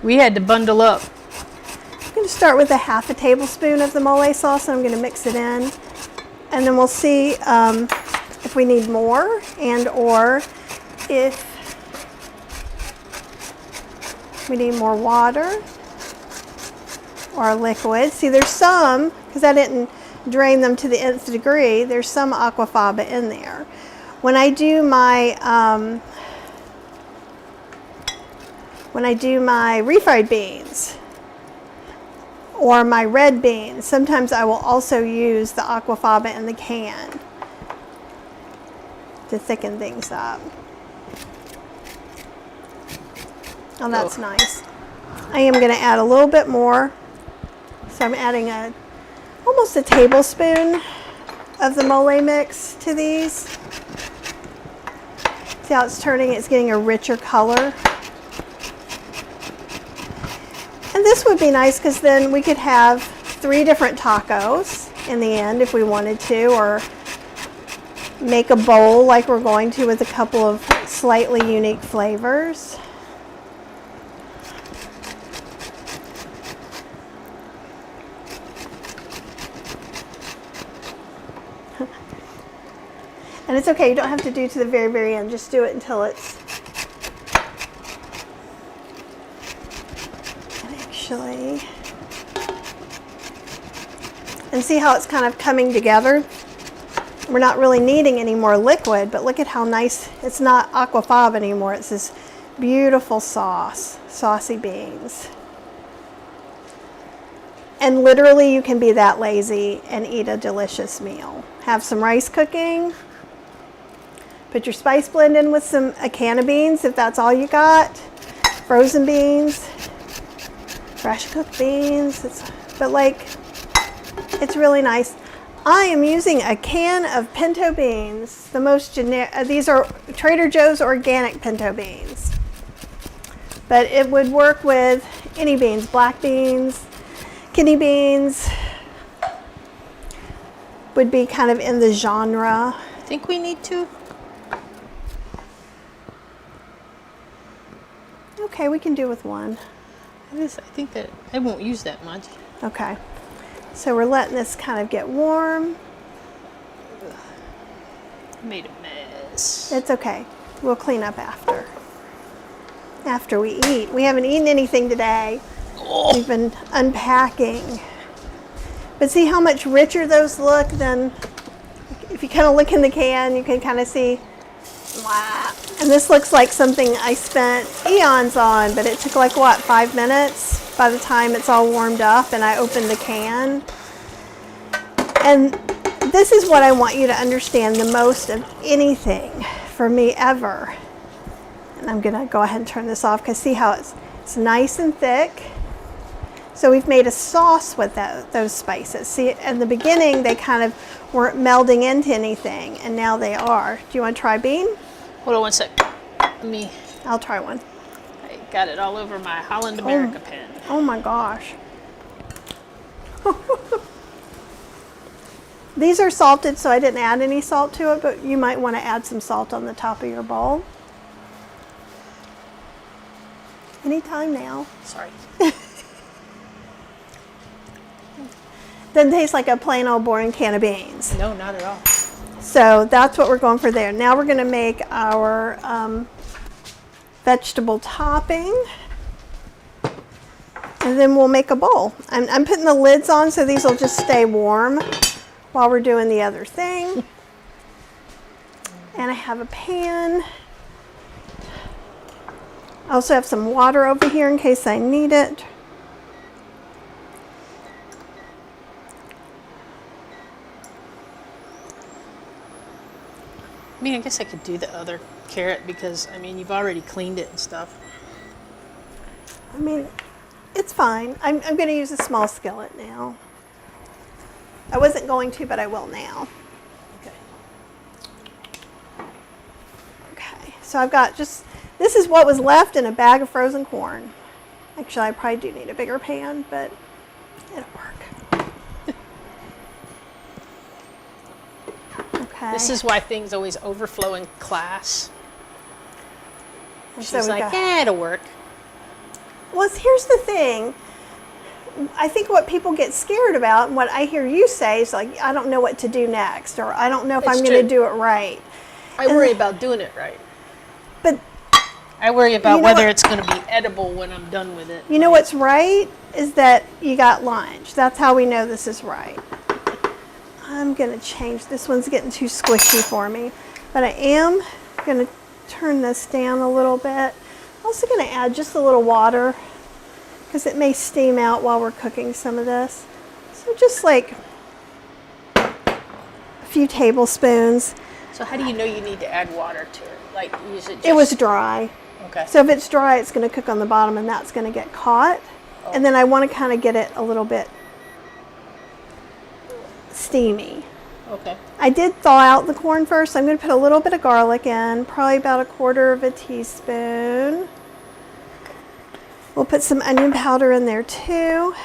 We had to bundle up. I'm going to start with a 1/2 tablespoon of the mole sauce, and I'm going to mix it in, and then we'll see if we need more and or if we need more water or liquid. See, there's some, because I didn't drain them to the nth degree, there's some aquafaba in there. When I do my refried beans or my red beans, sometimes I will also use the aquafaba in the can to thicken things up. Oh, that's nice. I am going to add a little bit more. So I'm adding almost a tablespoon of the mole mix to these. See how it's turning? It's getting a richer color. And this would be nice because then we could have 3 different tacos in the end if we wanted to, or make a bowl like we're going to with a couple of slightly unique flavors. And it's okay, you don't have to do to the very, very end. Just do it until it's actually. And see how it's kind of coming together? We're not really needing any more liquid, but look at how nice. It's not aquafaba anymore. It's this beautiful sauce, saucy beans. And literally you can be that lazy and eat a delicious meal. Have some rice cooking. Put your spice blend in with a can of beans if that's all you got. Frozen beans, fresh cooked beans. It's really nice. I am using a can of pinto beans. The most generic. These are Trader Joe's organic pinto beans. But it would work with any beans, black beans, kidney beans. Would be kind of in the genre. I think we need to. Okay, we can do with 1. I think that I won't use that much. Okay, so we're letting this kind of get warm. I made a mess. It's okay. We'll clean up after. after we eat. We haven't eaten anything today. We've been unpacking. But see how much richer those look than, if you kind of look in the can, you can kind of see, wow. And this looks like something I spent eons on, but it took like, what, 5 minutes by the time it's all warmed up and I opened the can. And this is what I want you to understand the most of anything for me ever. And I'm gonna go ahead and turn this off because see how it's nice and thick. So we've made a sauce with those spices. See, in the beginning, they kind of weren't melding into anything, and now they are. Do you want to try bean? Hold on one sec. I'll try one. I got it all over my Holland America pen. Oh my gosh. These are salted, so I didn't add any salt to it, but you might want to add some salt on the top of your bowl. Anytime now. Sorry. Doesn't taste like a plain old boring can of beans. No, not at all. So that's what we're going for there. Now we're going to make our vegetable topping. And then we'll make a bowl. I'm putting the lids on so these will just stay warm while we're doing the other thing. And I have a pan. I also have some water over here in case I need it. I mean, I guess I could do the other carrot because, I mean, you've already cleaned it and stuff. I mean, it's fine. I'm going to use a small skillet now. I wasn't going to, but I will now. Okay. Okay, so I've got this is what was left in a bag of frozen corn. Actually, I probably do need a bigger pan, but it'll work. Okay. This is why things always overflow in class. And She's so like, yeah, it'll work. Well, here's the thing. I think what people get scared about, and what I hear you say, is like, I don't know what to do next, or I don't know if It's I'm going to true. do it right. I worry about doing it right. But I worry about You know whether what- it's going to be edible when I'm done with it. you know what's right is that you got lunch. That's how we know this is right. I'm going to change. This one's getting too squishy for me. But I am going to turn this down a little bit. I'm also going to add just a little water because it may steam out while we're cooking some of this. So just like a few tablespoons. So how do you know you need to add water to it? Like, use it just... It was dry. Okay. So if it's dry, it's going to cook on the bottom and that's going to get caught. And then I want to kind of get it a little bit steamy. Okay. I did thaw out the corn first. I'm going to put a little bit of garlic in, probably about 1/4 teaspoon. We'll put some onion powder in there too,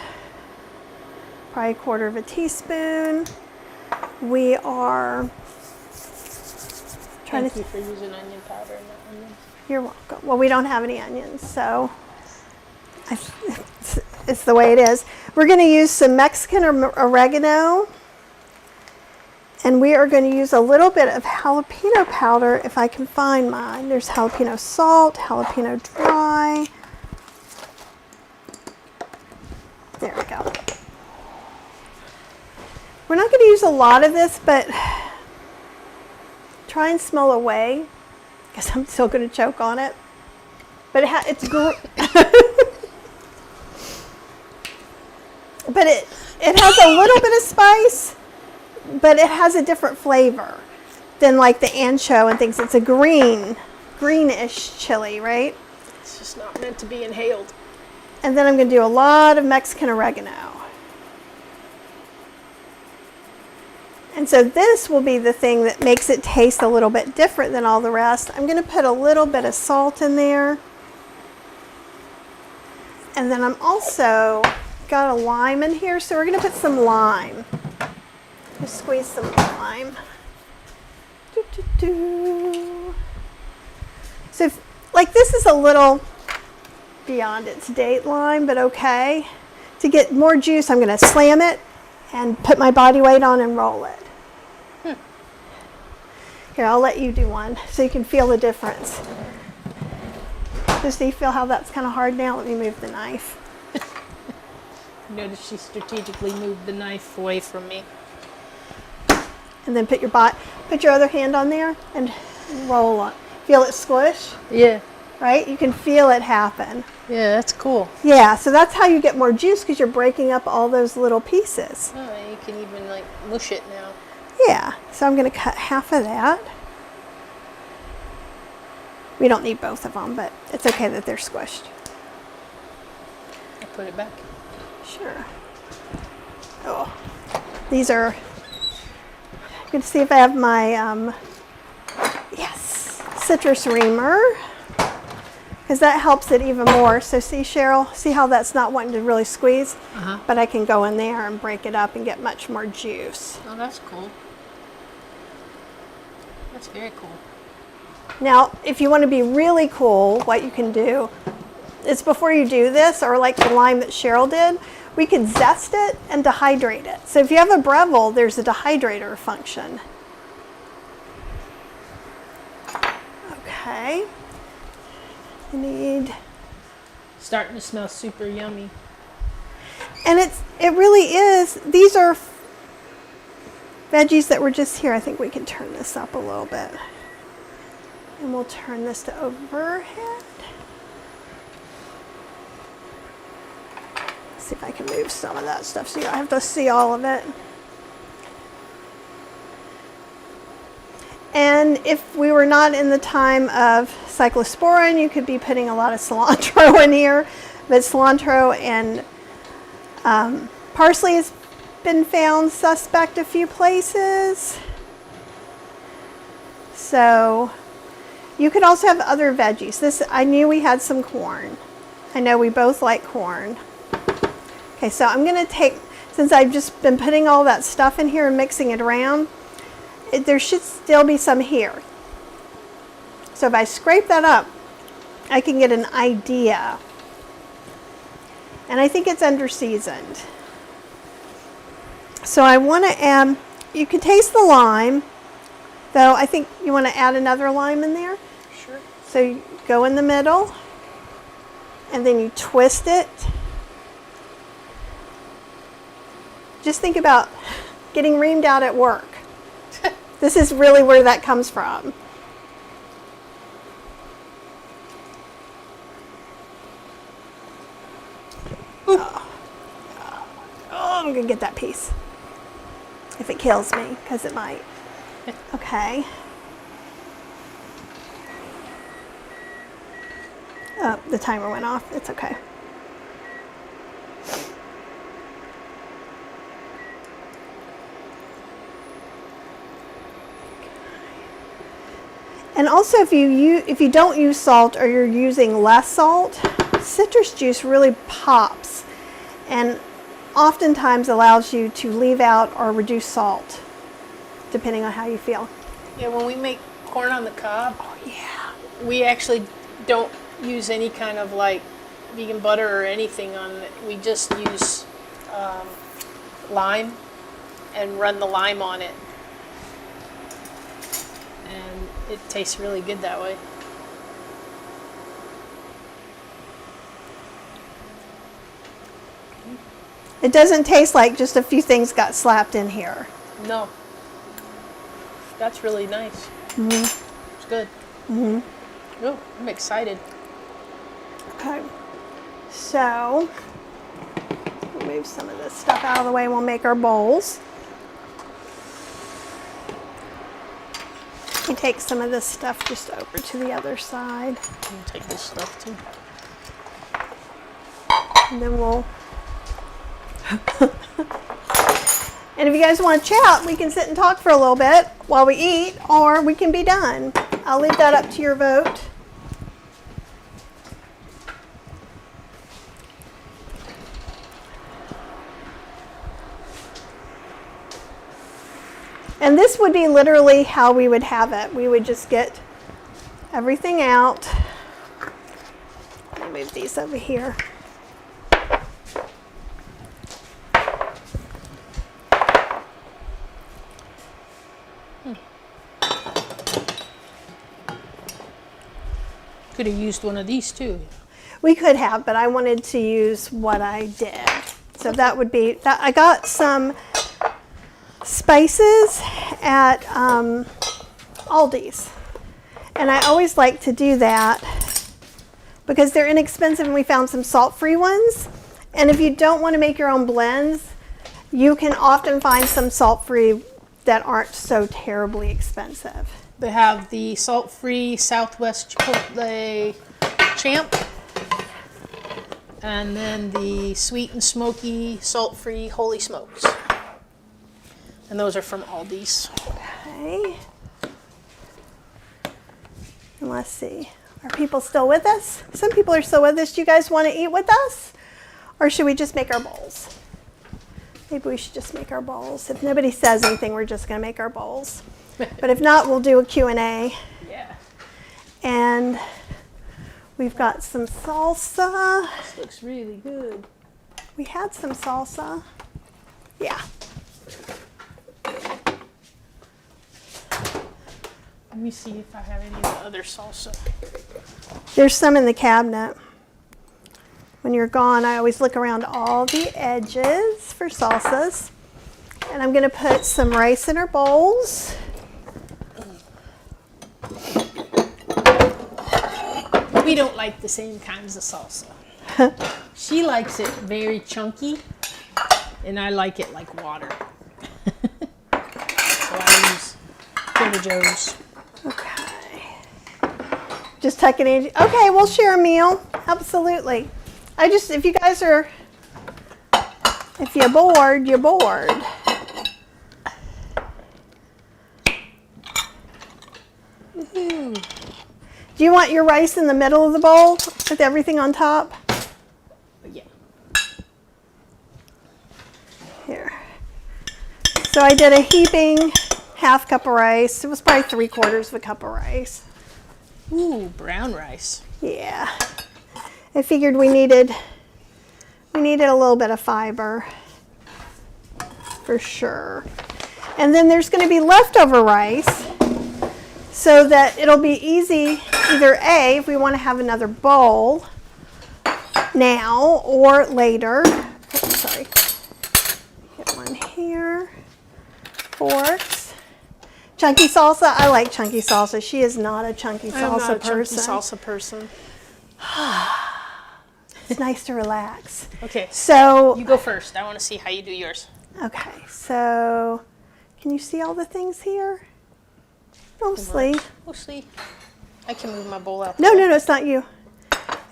probably 1/4 teaspoon. We are trying Thank to. you for using onion powder in that onion. You're welcome. Well, we don't have any onions, so it's the way it is. We're going to use some Mexican oregano. And we are going to use a little bit of jalapeno powder if I can find mine. There's jalapeno salt, jalapeno dry. There we go. We're not going to use a lot of this, but try and smell away because I'm still going to choke on it. But it's but it has a little bit of spice. But it has a different flavor than like the ancho and things. It's a greenish chili, right? It's just not meant to be inhaled. And then I'm going to do a lot of Mexican oregano. And so this will be the thing that makes it taste a little bit different than all the rest. I'm going to put a little bit of salt in there. And then I'm also got a lime in here, so we're going to put some lime. Just squeeze some lime. So, like this is a little beyond its date lime, but okay. To get more juice, I'm going to slam it and put my body weight on and roll it. Here, I'll let you do one so you can feel the difference. Just so you feel how that's kind of hard now. Let me move the knife. Notice she strategically moved the knife away from me. And then put your other hand on there and roll on. Feel it squish, Yeah. right? You can feel it happen. Yeah, that's cool. Yeah, so that's how you get more juice because you're breaking up all those little pieces. Oh, you can even like mush it now. Yeah, so I'm going to cut half of that. We don't need both of them, but it's okay that they're squished. I put it back. Sure. Oh, these are, I'm going to see if I have my, yes, citrus reamer, because that helps it even more. So see, Cheryl, see how that's not wanting to really squeeze? But I can go in there and break it up and get much more juice. Oh, that's cool. That's very cool. Now, if you want to be really cool, what you can do is before you do this, or like the lime that Cheryl did, we can zest it and dehydrate it. So if you have a Breville, there's a dehydrator function. Okay. You need, Starting to smell super yummy. and it really is, these are veggies that were just here. I think we can turn this up a little bit. And we'll turn this to overhead. See if I can move some of that stuff so you don't have to see all of it. And if we were not in the time of cyclosporin, you could be putting a lot of cilantro in here. But cilantro and parsley has been found suspect a few places. So you could also have other veggies. This, I knew we had some corn. I know we both like corn. Okay, so I'm going to take, since I've just been putting all that stuff in here and mixing it around, there should still be some here. So if I scrape that up, I can get an idea. And I think it's under seasoned. So I want to add, you can taste the lime, though I think you want to add another lime in there. Sure. So you go in the middle, and then you twist it. Just think about getting reamed out at work. This is really where that comes from. Oh, I'm gonna get that piece. If it kills me, because it might. Okay. Oh, the timer went off. It's okay. And also, if you don't use salt or you're using less salt, citrus juice really pops and oftentimes allows you to leave out or reduce salt, depending on how you feel. Yeah, when we make corn on the cob, Oh yeah. we actually don't use any kind of like vegan butter or anything on it. We just use lime and run the lime on it. And it tastes really good that way. It doesn't taste like just a few things got slapped in here. No. That's really nice. Mm-hmm. It's good. Mm-hmm. Oh, I'm excited. Okay. So, we'll move some of this stuff out of the way and we'll make our bowls. You take some of this stuff just over to the other side. I'll take this stuff too. And then we'll... And if you guys want to chat, we can sit and talk for a little bit while we eat, or we can be done. I'll leave that up to your vote. And this would be literally how we would have it. We would just get everything out. Let me move these over here. Could have used one of these too. We could have, but I wanted to use what I did. So that would be, that. I got some spices at Aldi's. And I always like to do that because they're inexpensive, and we found some salt-free ones. And if you don't want to make your own blends, you can often find some salt-free that aren't so terribly expensive. They have the salt-free Southwest Chipotle Champ, and then the sweet and smoky salt-free Holy Smokes. And those are from Aldi's. Okay. And let's see. Are people still with us? Some people are still with us. Do you guys want to eat with us? Or should we just make our bowls? Maybe we should just make our bowls. If nobody says anything, we're just going to make our bowls. But if not, we'll do a Q&A. Yeah. And we've got some salsa. This looks really good. We had some salsa. Yeah. Let me see if I have any of the other salsa. There's some in the cabinet. When you're gone, I always look around all the edges for salsas. And I'm going to put some rice in our bowls. We don't like the same kinds of salsa. She likes it very chunky, and I like it like water. So I use Trader Joe's. Okay. Just tuck it in. Okay, we'll share a meal. Absolutely. If you guys are, if you're bored, you're bored. Mm-hmm. Do you want your rice in the middle of the bowl with everything on top? Yeah. Here. So I did a heaping half cup of rice. It was probably 3/4 cup of rice. Ooh, brown rice. Yeah. I figured we needed a little bit of fiber for sure. And then there's going to be leftover rice so that it'll be easy either A, if we want to have another bowl now or later. Oops, sorry. Get one here. Forks. Chunky salsa. I like chunky salsa. She is not a chunky salsa I'm not a person. chunky salsa person. It's nice to relax. Okay, So, you go first. I want to see how you do yours. okay, so can you see all the things here? Mostly. Mostly. I can move my bowl out. No, it's not you.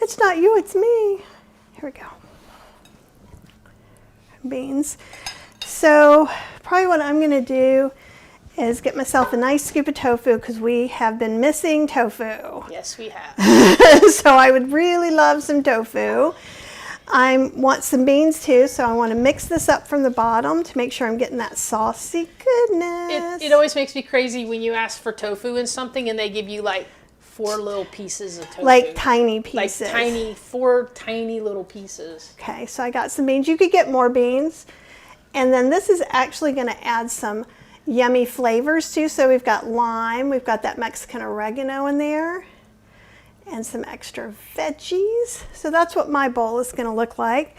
It's not you, it's me. Here we go. Beans. So, probably what I'm going to do is get myself a nice scoop of tofu because we have been missing tofu. Yes, we have. So I would really love some tofu. I want some beans too, so I want to mix this up from the bottom to make sure I'm getting that saucy goodness. It always makes me crazy when you ask for tofu in something and they give you like 4 little pieces of tofu. Like tiny pieces. Like 4 tiny little pieces. Okay, so I got some beans. You could get more beans. And then this is actually going to add some yummy flavors too. So we've got lime, we've got that Mexican oregano in there, and some extra veggies. So that's what my bowl is going to look like.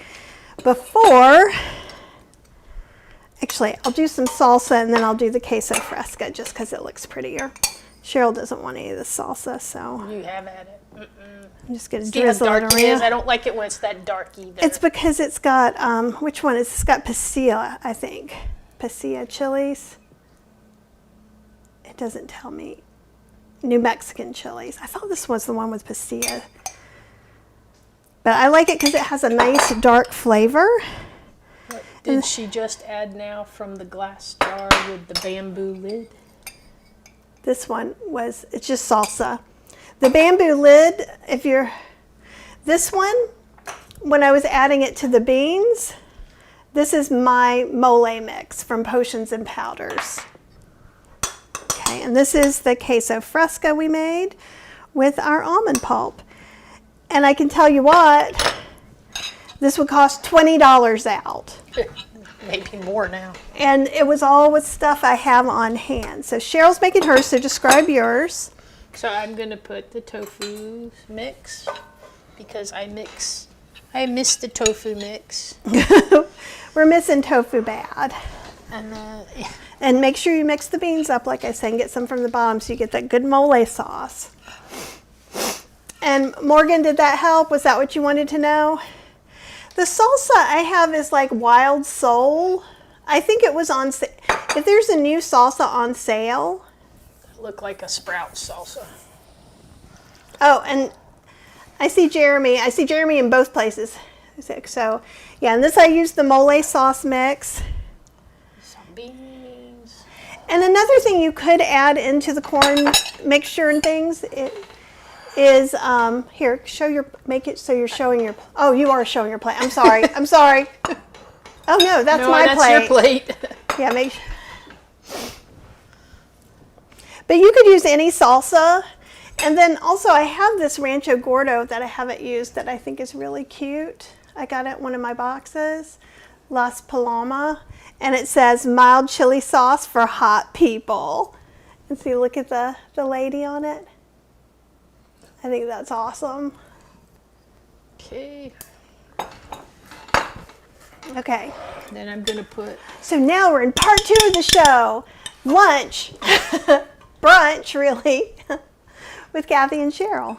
Actually, I'll do some salsa and then I'll do the queso fresca just because it looks prettier. Cheryl doesn't want any of the salsa, so You have at it. I'm just going to See how drizzle dark it it is? I around. don't like it when it's that dark either. It's because it's got, which one? It's got pasilla, I think. Pasilla chilies. It doesn't tell me. New Mexican chilies. I thought this was the one with pasilla. But I like it because it has a nice dark flavor. What did she just add now from the glass jar with the bamboo lid? This one was, it's just salsa. The bamboo lid, this one, when I was adding it to the beans, this is my mole mix from Potions and Powders. Okay, and this is the queso fresca we made with our almond pulp. And I can tell you what, this would cost $20 out. Maybe more now. And it was all with stuff I have on hand. So Cheryl's making hers, so describe yours. So I'm going to put the tofu mix because I miss the tofu mix. We're missing tofu bad. And yeah. And make sure you mix the beans up, like I said, and get some from the bottom so you get that good mole sauce. And Morgan, did that help? Was that what you wanted to know? The salsa I have is like Wild Soul. I think it was on sale. If there's a new salsa on sale. Look like a sprout salsa. Oh, and I see Jeremy. I see Jeremy in both places. So, yeah, and this I use the mole sauce mix. Some beans. And another thing you could add into the corn mixture and things is here, make it so you're showing your, oh, you are showing your plate. I'm sorry. I'm sorry. Oh no, that's my plate. That's your plate. Yeah, make sure. But you could use any salsa. And then also I have this Rancho Gordo that I haven't used that I think is really cute. I got it in one of my boxes, Las Paloma, and it says mild chili sauce for hot people. And see, look at the lady on it. I think that's awesome. Okay. Okay. Then I'm going to put... So now we're in part 2 of the show. Lunch. Brunch, really. With Kathy and Cheryl.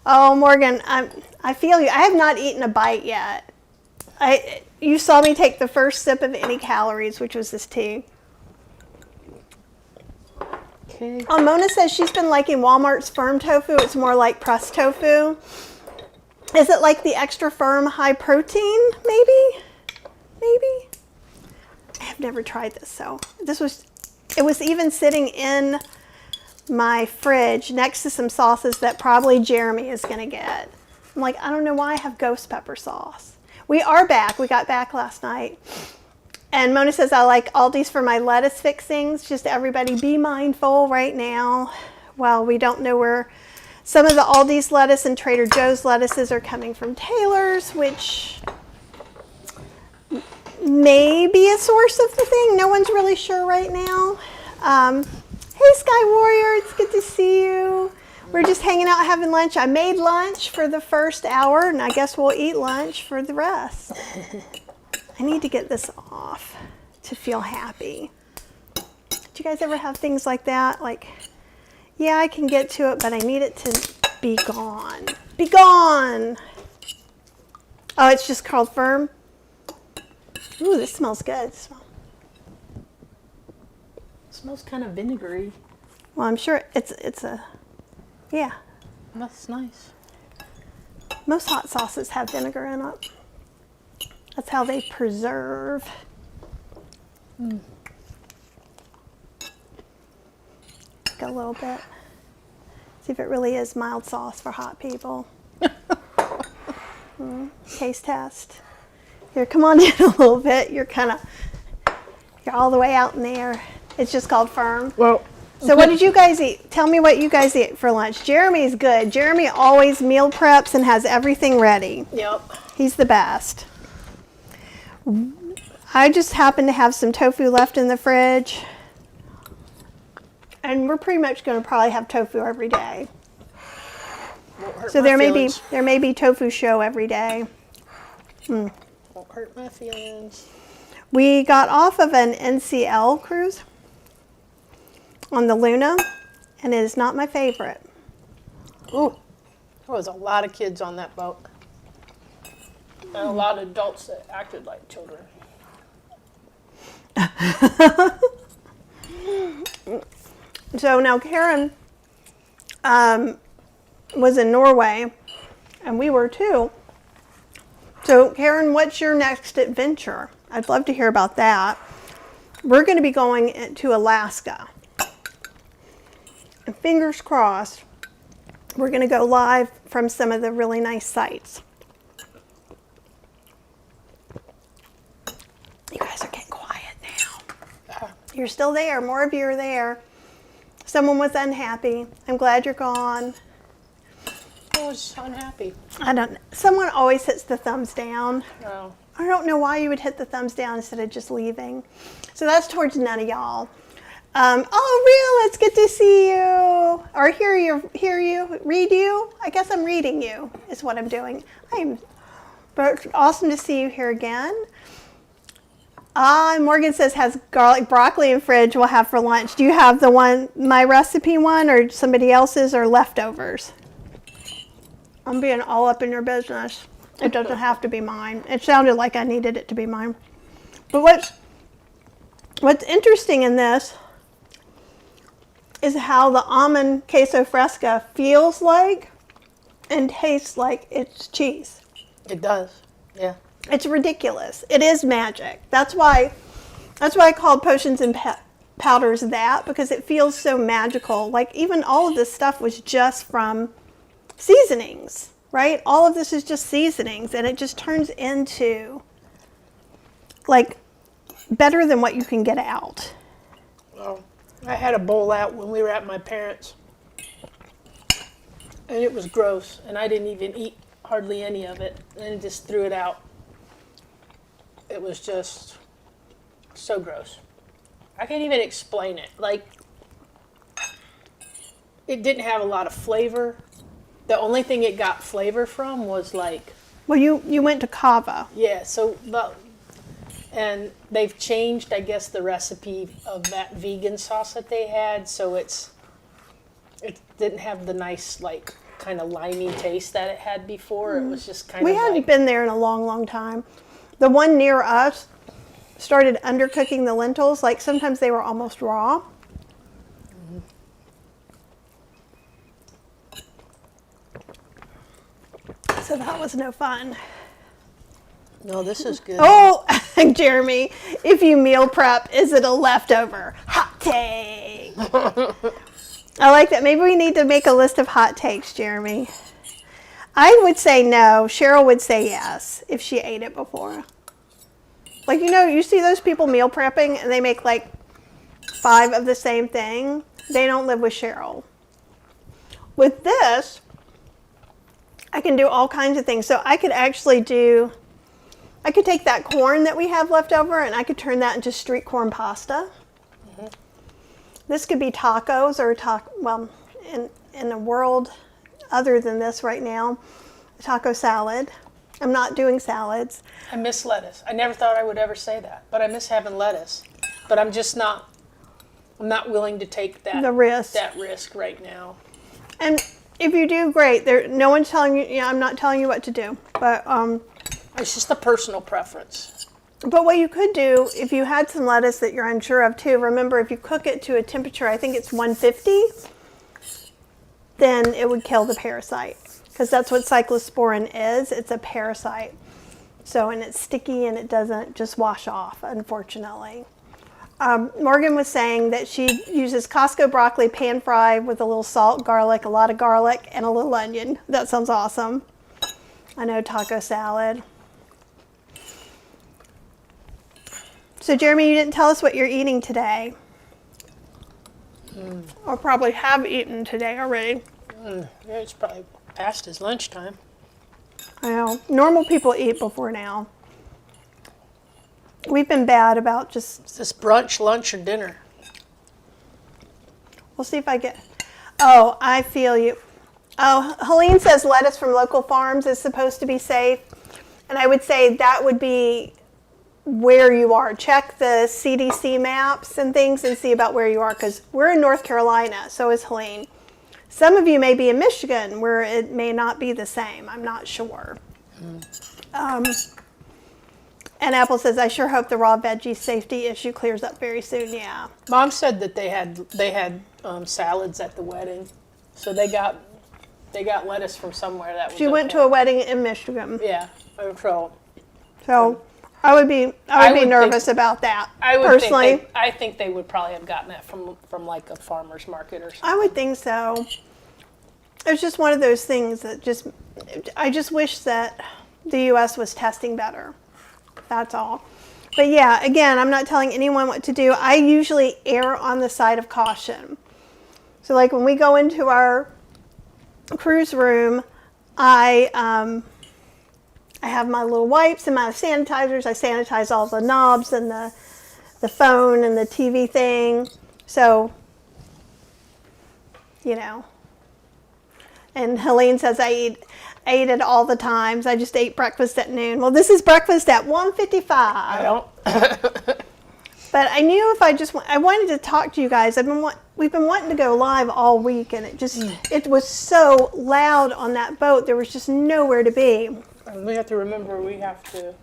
Oh, Morgan, I feel you. I have not eaten a bite yet. You saw me take the first sip of any calories, which was this tea. Okay. Oh, Mona says she's been liking Walmart's firm tofu. It's more like pressed tofu. Is it like the extra firm high protein, maybe? Maybe? I have never tried this, so it was even sitting in my fridge next to some sauces that probably Jeremy is going to get. I'm like, I don't know why I have ghost pepper sauce. We are back. We got back last night. And Mona says, I like Aldi's for my lettuce fixings. Just everybody be mindful right now. Well, we don't know where some of the Aldi's lettuce and Trader Joe's lettuces are coming from Taylor's, which may be a source of the thing. No one's really sure right now. Hey, Sky Warrior, it's good to see you. We're just hanging out having lunch. I made lunch for the first hour, and I guess we'll eat lunch for the rest. I need to get this off to feel happy. Do you guys ever have things like that? Like, yeah, I can get to it, but I need it to be gone. Be gone! Oh, it's just called firm? Ooh, this smells good. It smells kind of vinegary. Well, I'm sure it's yeah. That's nice. Most hot sauces have vinegar in it. That's how they preserve. Take a little bit. See if it really is mild sauce for hot people. Taste test. Here, come on in a little bit. You're all the way out in there. It's just called firm. Well, so what did you guys eat? Tell me what you guys eat for lunch. Jeremy's good. Jeremy always meal preps and has everything ready. Yep. He's the best. I just happen to have some tofu left in the fridge. And we're pretty much going to probably have tofu every day. So there may be tofu show every day. Won't hurt my feelings. We got off of an NCL cruise on the Luna, and it is not my favorite. Ooh, there was a lot of kids on that boat. And a lot of adults that acted like children. So now Karen was in Norway, and we were too. So Karen, what's your next adventure? I'd love to hear about that. We're going to be going to Alaska. And fingers crossed, we're going to go live from some of the really nice sites. You guys are getting quiet now. You're still there. More of you are there. Someone was unhappy. I'm glad you're gone. I was unhappy. I don't know. Someone always hits the thumbs down. Oh. I don't know why you would hit the thumbs down instead of just leaving. So that's towards none of y'all. Oh, Real, it's good to see you. Or hear you, read you. I guess I'm reading you is what I'm doing. But awesome to see you here again. Morgan says has garlic broccoli in fridge we'll have for lunch. Do you have the one, my recipe one, or somebody else's, or leftovers? I'm being all up in your business. It doesn't have to be mine. It sounded like I needed it to be mine. But what's interesting in this is how the almond queso fresca feels like and tastes like it's cheese. It does, yeah. It's ridiculous. It is magic. That's why I called potions and powders that, because it feels so magical. Like even all of this stuff was just from seasonings, right? All of this is just seasonings, and it just turns into like better than what you can get out. Well, I had a bowl out when we were at my parents', and it was gross, and I didn't even eat hardly any of it, and just threw it out. It was just so gross. I can't even explain it. Like, it didn't have a lot of flavor. The only thing it got flavor from was like... Well, you went to Cava. Yeah, and they've changed, I guess, the recipe of that vegan sauce that they had, so it didn't have the nice, like, kind of limey taste that it had before. It was just kind of We hadn't been there in a long, long time. The one near us started undercooking the lentils. Like sometimes they were almost raw. So that was no fun. No, this is good. Oh, Jeremy, if you meal prep, is it a leftover? Hot take. I like that. Maybe we need to make a list of hot takes, Jeremy. I would say no. Cheryl would say yes if she ate it before. Like, you see those people meal prepping and they make like 5 of the same thing. They don't live with Cheryl. With this, I can do all kinds of things. So I could take that corn that we have left over and I could turn that into street corn pasta. Mm-hmm. This could be tacos or in a world other than this right now, taco salad. I'm not doing salads. I miss lettuce. I never thought I would ever say that, but I miss having lettuce. But I'm not willing to take that risk right now. And if you do, great. No one's telling you, I'm not telling you what to do, but it's just a personal preference. But what you could do, if you had some lettuce that you're unsure of too, remember if you cook it to a temperature, I think it's 150, then it would kill the parasite. Because that's what cyclosporin is. It's a parasite. So, and it's sticky and it doesn't just wash off, unfortunately. Morgan was saying that she uses Costco broccoli pan fried with a little salt, garlic, a lot of garlic, and a little onion. That sounds awesome. I know, taco salad. So, Jeremy, you didn't tell us what you're eating today. Or probably have eaten today already. Yeah, it's probably past his lunchtime. I know. Normal people eat before now. We've been bad about just... Is this brunch, lunch, or dinner? We'll see if I get... Oh, I feel you. Oh, Helene says lettuce from local farms is supposed to be safe. And I would say that would be where you are. Check the CDC maps and things and see about where you are, because we're in North Carolina, so is Helene. Some of you may be in Michigan, where it may not be the same. I'm not sure. And Apple says, I sure hope the raw veggie safety issue clears up very soon. Yeah. Mom said that they had salads at the wedding, so they got lettuce from somewhere. That was She went to a wedding in Michigan. Yeah. So I would be nervous about that. Personally, I think they would probably have gotten that from like a farmer's market or something. I would think so. It's just one of those things that I just wish that the U.S. was testing better. That's all. But yeah, again, I'm not telling anyone what to do. I usually err on the side of caution. So like when we go into our cruise room, I have my little wipes and my sanitizers. I sanitize all the knobs and the phone and the TV thing. So, you know. And Helene says, I eat it all the times. I just ate breakfast at noon. Well, this is breakfast at 1:55. I don't. But I knew if I wanted to talk to you guys. We've been wanting to go live all week, and it was so loud on that boat. There was just nowhere to be. And we have to remember we have to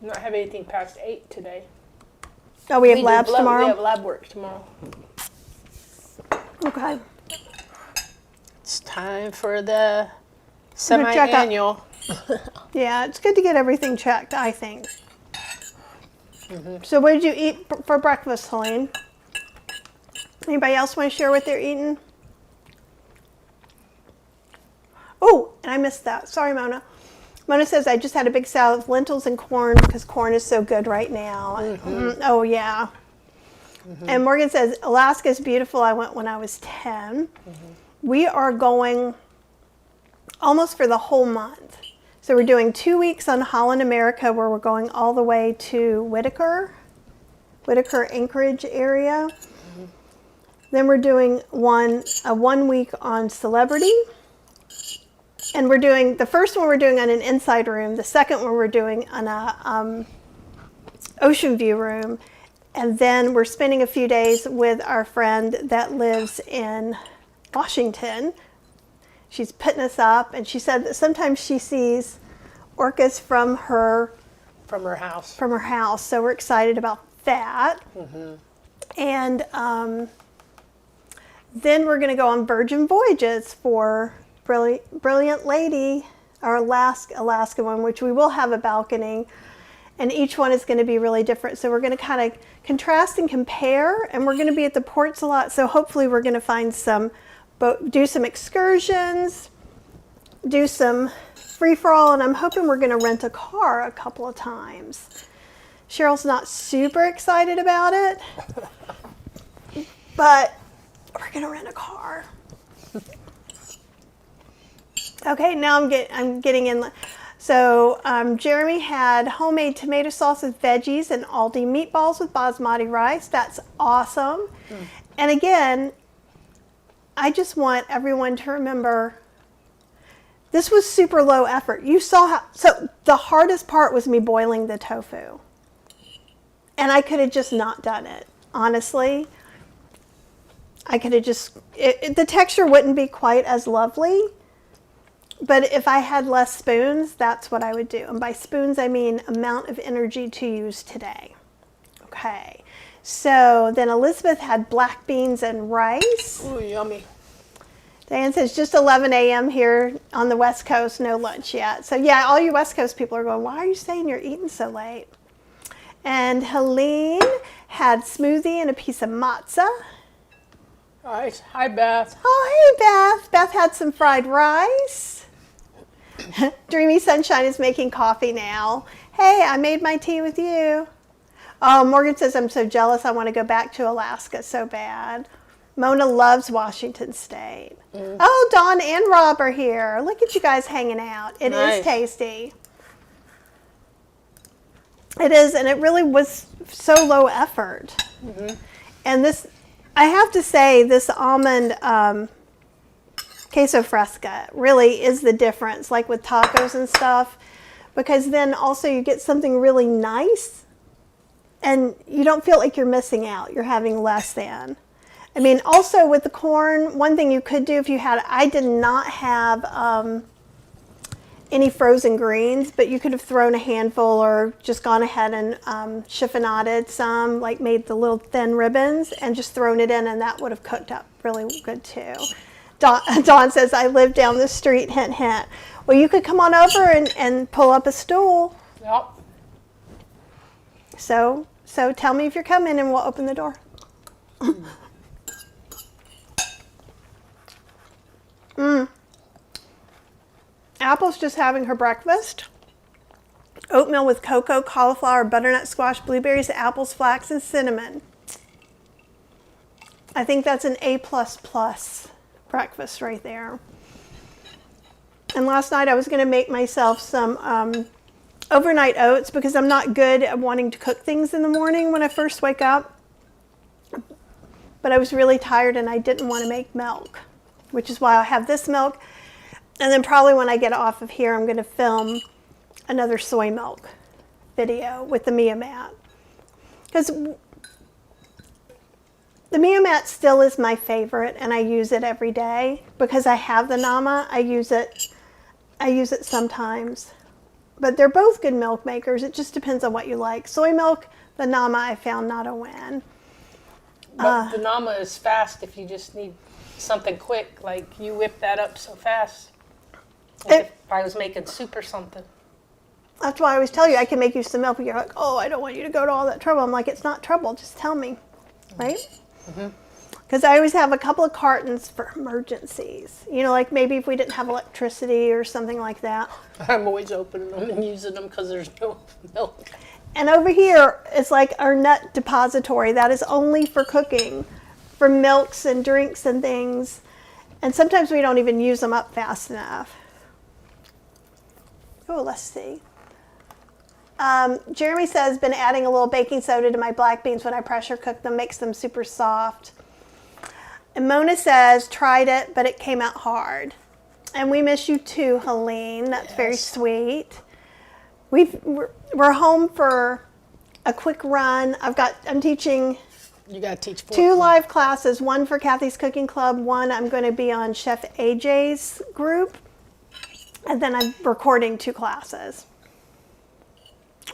not have anything past 8 today. Oh, we have do labs tomorrow? We have lab work tomorrow. Okay. It's time for the check out- semi-annual. Yeah, it's good to get everything checked, I think. So what did you eat for breakfast, Helene? Anybody else want to share what they're eating? Oh, and I missed that. Sorry, Mona. Mona says, I just had a big salad of lentils and corn because corn is so good right now. Oh, yeah. And Morgan says, Alaska is beautiful. I went when I was 10. We are going almost for the whole month. So we're doing 2 weeks on Holland America, where we're going all the way to Whitaker, Anchorage area. Then we're doing a 1 week on Celebrity. And we're doing, the first one we're doing on an inside room. The second one we're doing on a ocean view room. And then we're spending a few days with our friend that lives in Washington. She's putting us up, and she said that sometimes she sees orcas from her House. So we're excited about that. And then we're going to go on Virgin Voyages for Brilliant Lady, our Alaska one, which we will have a balcony, and each one is going to be really different. So we're going to kind of contrast and compare, and we're going to be at the ports a lot. So hopefully we're going to find do some excursions, do some free-for-all, and I'm hoping we're going to rent a car a couple of times. Cheryl's not super excited about it, but we're going to rent a car. Okay, now I'm getting in. So Jeremy had homemade tomato sauce with veggies and Aldi meatballs with basmati rice. That's awesome. And again, I just want everyone to remember this was super low effort. You saw so the hardest part was me boiling the tofu. And I could have just not done it, honestly. I could have the texture wouldn't be quite as lovely. But if I had less spoons, that's what I would do. And by spoons, I mean amount of energy to use today. Okay. So then Elizabeth had black beans and rice. Ooh, yummy. Diane says, just 11 a.m. here on the West Coast, no lunch yet. So yeah, all you West Coast people are going, why are you saying you're eating so late? And Helene had smoothie and a piece of matzah. All right. Hi, Beth. Oh, hey, Beth. Beth had some fried rice. Dreamy Sunshine is making coffee now. Hey, I made my tea with you. Oh, Morgan says, I'm so jealous. I want to go back to Alaska so bad. Mona loves Washington State. Oh, Dawn and Rob are here. Look at you guys hanging out. It is tasty. It is, and it really was so low effort. And this, I have to say, this almond Queso Fresca really is the difference, like with tacos and stuff, because then also you get something really nice, and you don't feel like you're missing out. You're having less than. I mean, also with the corn, one thing you could do if you had, I did not have any frozen greens, but you could have thrown a handful or just gone ahead and chiffonaded some, like made the little thin ribbons and just thrown it in, and that would have cooked up really good too. Dawn says, I live down the street, hint, hint. Well, you could come on over and pull up a stool. Yep. So tell me if you're coming and we'll open the door. Apple's just having her breakfast. Oatmeal with cocoa, cauliflower, butternut squash, blueberries, apples, flax, and cinnamon. I think that's an A++ breakfast right there. And last night I was going to make myself some overnight oats because I'm not good at wanting to cook things in the morning when I first wake up. but I was really tired and I didn't want to make milk, which is why I have this milk. And then probably when I get off of here, I'm going to film another soy milk video with the Mia Mat. Because the Mia Mat still is my favorite, and I use it every day because I have the Nama. I use it sometimes, but they're both good milk makers. It just depends on what you like. Soy milk, the Nama, I found not a win. But the Nama is fast if you just need something quick. Like you whip that up so fast. Like if I was making soup or something. That's why I always tell you I can make you some milk. But you're like, oh, I don't want you to go to all that trouble. I'm like, it's not trouble. Just tell me, right? Because I always have a couple of cartons for emergencies. You know, like maybe if we didn't have electricity or something like that. I'm always opening them and using them because there's no milk. And over here is like our nut depository. That is only for cooking, for milks and drinks and things. And sometimes we don't even use them up fast enough. Oh, let's see. Jeremy says, been adding a little baking soda to my black beans when I pressure cook them, makes them super soft. And Mona says, tried it, but it came out hard. And we miss you too, Helene. That's very sweet. We're home for a quick run. I'm teaching You got to teach 2 live classes, one for Kathy's Cooking Club, one I'm going to be on Chef AJ's group, and then I'm recording 2 classes.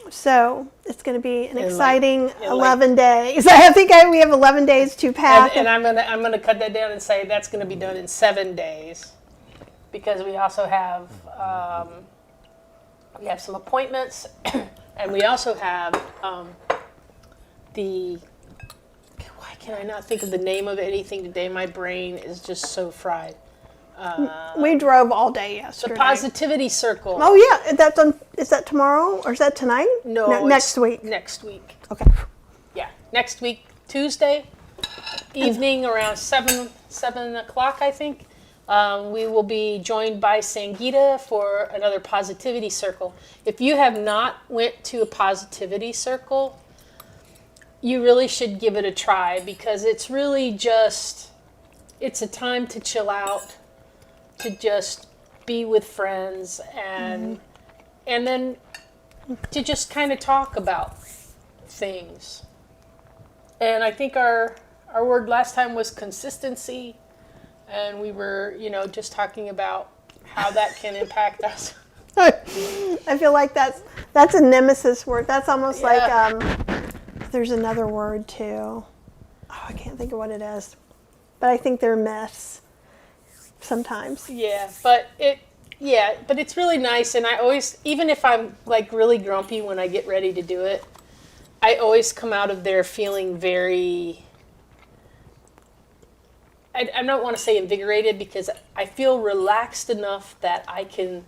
So it's going to be an exciting 11 days. I think we have 11 days to pack. And I'm gonna cut that down and say that's gonna be done in 7 days, because we also have some appointments, and we also have why can I not think of the name of anything today? My brain is just so fried. We drove all day yesterday. The Positivity Circle. Oh yeah, is that tomorrow or is that tonight? No, next week. Next week. Okay. Yeah, next week, Tuesday evening around 7 o'clock, I think. We will be joined by Sangeeta for another Positivity Circle. If you have not went to a Positivity Circle, you really should give it a try, because it's really just, it's a time to chill out, to just be with friends, and then to just kind of talk about things. And I think our word last time was consistency, and we were, just talking about how that can impact us. I feel like that's a nemesis word. That's almost like there's another word too. Oh, I can't think of what it is, but I think they're myths sometimes. But it's really nice, and I always, even if I'm like really grumpy when I get ready to do it, I always come out of there feeling very, I don't want to say invigorated, because I feel relaxed enough that I can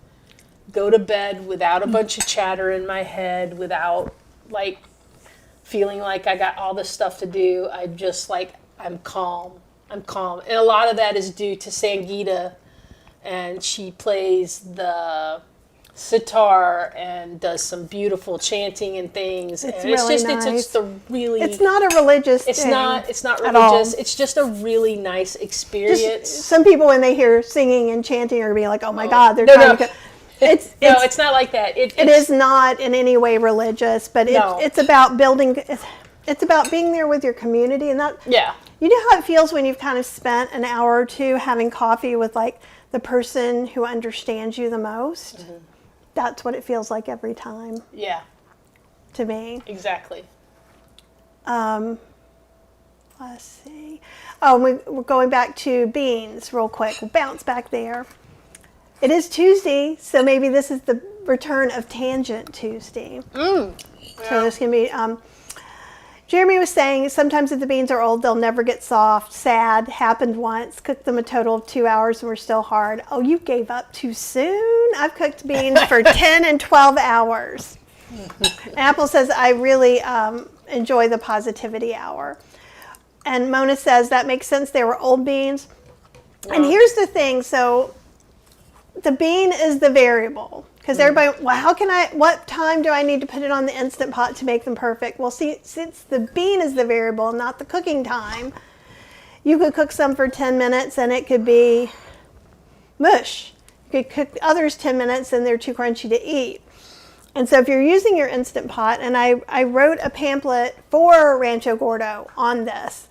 go to bed without a bunch of chatter in my head, without like feeling like I got all this stuff to do. I'm just like, I'm calm. And a lot of that is due to Sangeeta, and she plays the sitar and does some beautiful chanting and things. It's and really it's nice. It's not a religious it's thing. It's not at all. religious. It's just a really nice experience. Some people, when they hear singing and chanting, are being like, "Oh my God, they're trying to go." It's not like that. It is not in any way religious, but it's about building. It's about being there with your community, and that. Yeah. You know how it feels when you've kind of spent an hour or two having coffee with like the person who understands you the most? Mm-hmm. That's what it feels like every time. Yeah. To me. Exactly. Let's see. Oh, we're going back to beans real quick. We'll bounce back there. It is Tuesday, so maybe this is the return of Tangent Tuesday. So there's going to be... Jeremy was saying sometimes if the beans are old, they'll never get soft. Sad. Happened once. Cooked them a total of 2 hours and were still hard. Oh, you gave up too soon. I've cooked beans for 10 and 12 hours. Apple says, I really enjoy the positivity hour. And Mona says, that makes sense. They were old beans. Yeah. And here's the thing. So the bean is the variable. Because everybody, what time do I need to put it on the Instant Pot to make them perfect? Well, see, since the bean is the variable, not the cooking time, You could cook some for 10 minutes and it could be mush. You could cook others 10 minutes and they're too crunchy to eat. And so if you're using your Instant Pot, and I wrote a pamphlet for Rancho Gordo on this,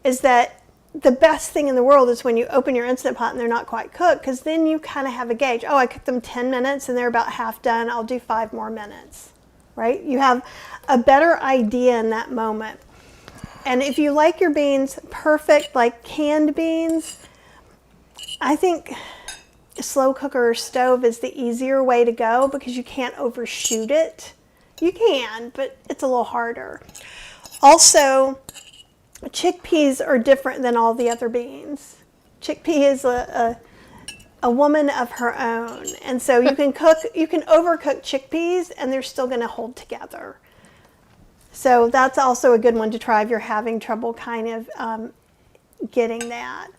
is that the best thing in the world is when you open your Instant Pot and they're not quite cooked, because then you kind of have a gauge. Oh, I cooked them 10 minutes and they're about half done. I'll do 5 more minutes, right? You have a better idea in that moment. And if you like your beans perfect, like canned beans, I think a slow cooker or stove is the easier way to go because you can't overshoot it. You can, but it's a little harder. Also, chickpeas are different than all the other beans. Chickpea is a woman of her own. And so you can overcook chickpeas and they're still going to hold together. So that's also a good one to try if you're having trouble kind of getting that.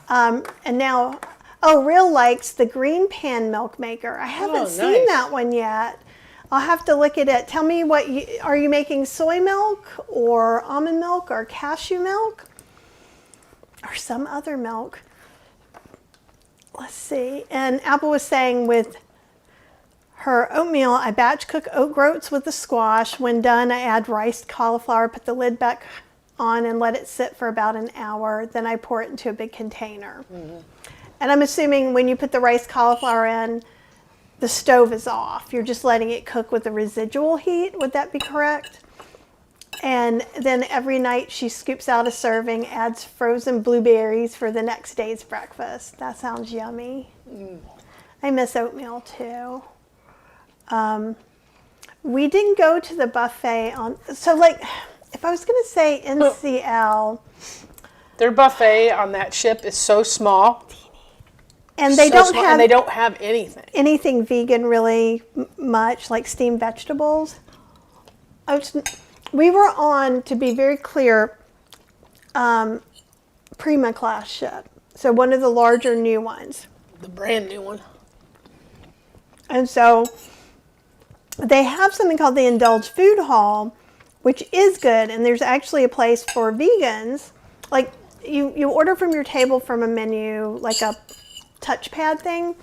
And now, Real likes the green pan milk maker. I haven't seen that one yet. I'll have to look at it. Tell me are you making soy milk or almond milk or cashew milk or some other milk? Let's see. And Apple was saying with her oatmeal, I batch cook oat groats with the squash. When done, I add riced cauliflower, put the lid back on and let it sit for about an hour. Then I pour it into a big container. Mm-hmm. And I'm assuming when you put the riced cauliflower in, the stove is off. You're just letting it cook with the residual heat. Would that be correct? And then every night she scoops out a serving, adds frozen blueberries for the next day's breakfast. That sounds yummy. Mm. I miss oatmeal too. We didn't go to the buffet if I was going to say NCL. Their buffet on that ship is so small. And they don't have anything vegan really much, like steamed vegetables. We were on, to be very clear, Prima class ship. So one of the larger new ones. The brand new one. And so they have something called the Indulge Food Hall, which is good. And there's actually a place for vegans. Like you order from your table from a menu, like a touchpad thing,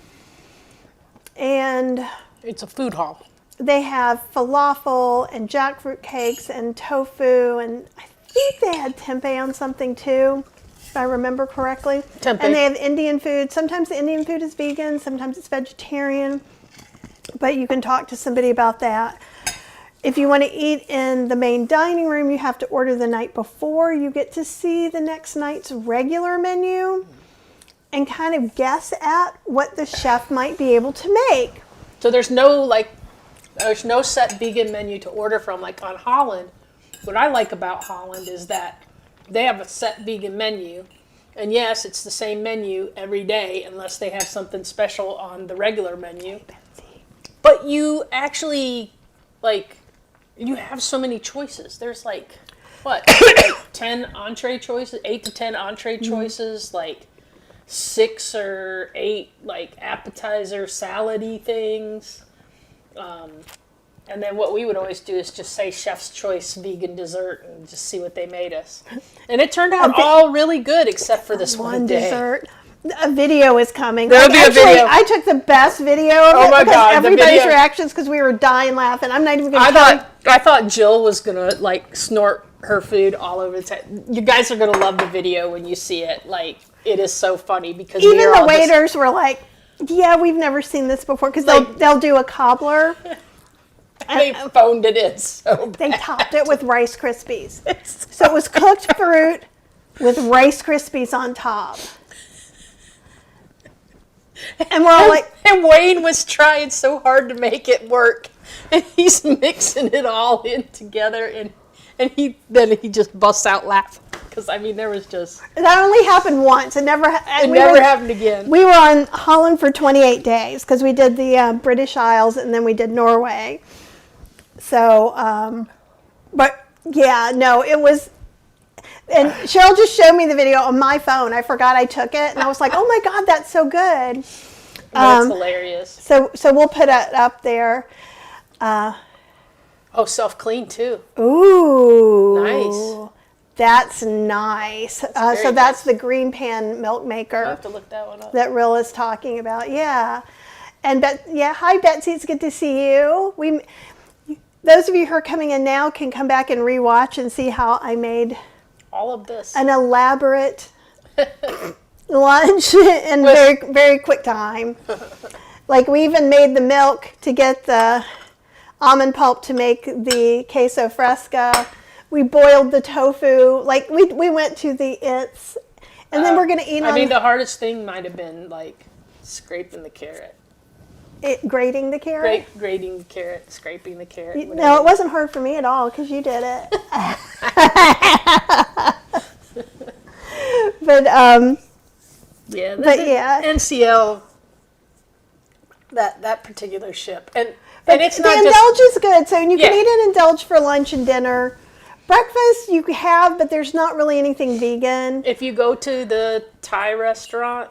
and it's a food hall. They have falafel and jackfruit cakes and tofu, and I think they had tempeh on something too, if I remember correctly. Tempeh. And they have Indian food. Sometimes the Indian food is vegan, sometimes it's vegetarian, but you can talk to somebody about that. If you want to eat in the main dining room, you have to order the night before. You get to see the next night's regular menu and kind of guess at what the chef might be able to make. So there's no set vegan menu to order from. Like on Holland, what I like about Holland is that they have a set vegan menu. And yes, it's the same menu every day unless they have something special on the regular menu. But you actually, you have so many choices. There's 10 entree choices, 8 to 10 entree choices, 6 or 8 appetizer salad-y things. And then what we would always do is just say chef's choice vegan dessert and just see what they made us. And it turned out all really good except for this one day. Dessert. A video is coming. There'll be a video. I took the best video of it because everybody's reactions because we were dying laughing. I'm not even going to I thought Jill was going to snort her food all over the time. You guys are going to love the video when you see it. It is so funny because even the waiters were like, yeah, we've never seen this before because they'll do a cobbler. They phoned it in so bad. They topped it with Rice Krispies. So it was cooked fruit with Rice Krispies on top. And we're all and Wayne was trying so hard to make it work. And he's mixing it all in together and he just busts out laughing. Because, there was just... That only happened once. It never happened again. We were on Holland for 28 days because we did the British Isles and then we did Norway. So, but yeah, no, it was... And Cheryl just showed me the video on my phone. I forgot I took it. And I was like, oh my God, that's so good. That's hilarious. So we'll put it up there. Self-clean too. Ooh. Nice. That's nice. So very that's nice. the green pan milk I'll maker have to look that one up. that Rill is talking about. Yeah. And hi Betsy, it's good to see you. Those of you who are coming in now can come back and rewatch and see how I made All of this. an elaborate lunch in very, very quick time. Like we even made the milk to get the almond pulp to make the queso fresca. We boiled the tofu. Like we went to the its, and then we're gonna eat. I mean, the hardest thing might have been like scraping the carrot. Grating the carrot. Grating the carrot, scraping the carrot. No, it wasn't hard for me at all because you did it. But Yeah, yeah. NCL. That particular ship, and it's the not just indulge is good. So you can Yeah. eat an indulge for lunch and dinner. Breakfast you have, but there's not really anything vegan. if you go to the Thai restaurant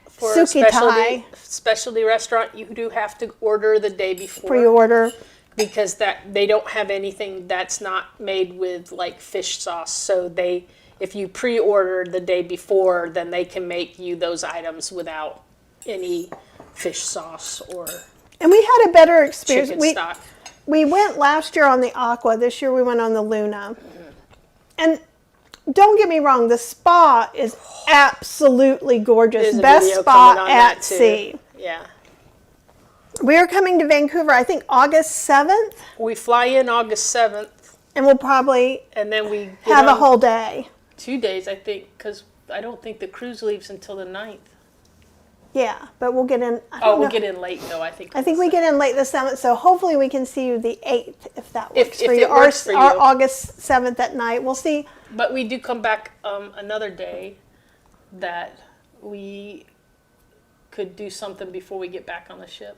for a Suki Thai. specialty restaurant, you do have to order the day before Pre-order. because that they don't have anything that's not made with like fish sauce. So if you pre-order the day before, then they can make you those items without any fish sauce or And we had a better experience. chicken stock. We went last year on the Aqua. This year we went on the Luna. And don't get me wrong, the spa is absolutely gorgeous. There's a Best video spa coming on at that, too. sea. Yeah. We are coming to Vancouver, I think August 7th, We fly in August 7th, and we'll probably and then we get have a on whole day. 2 days, I think, because I don't think the cruise leaves until the 9th. Yeah, but we'll get in. I Oh, don't we'll know. get in late, though, I think. I think we get in late the 7th, so hopefully we can see you the 8th if that works If for it you. works for Or you. August 7th at night. We'll see. But we do come back another day that we could do something before we get back on the ship.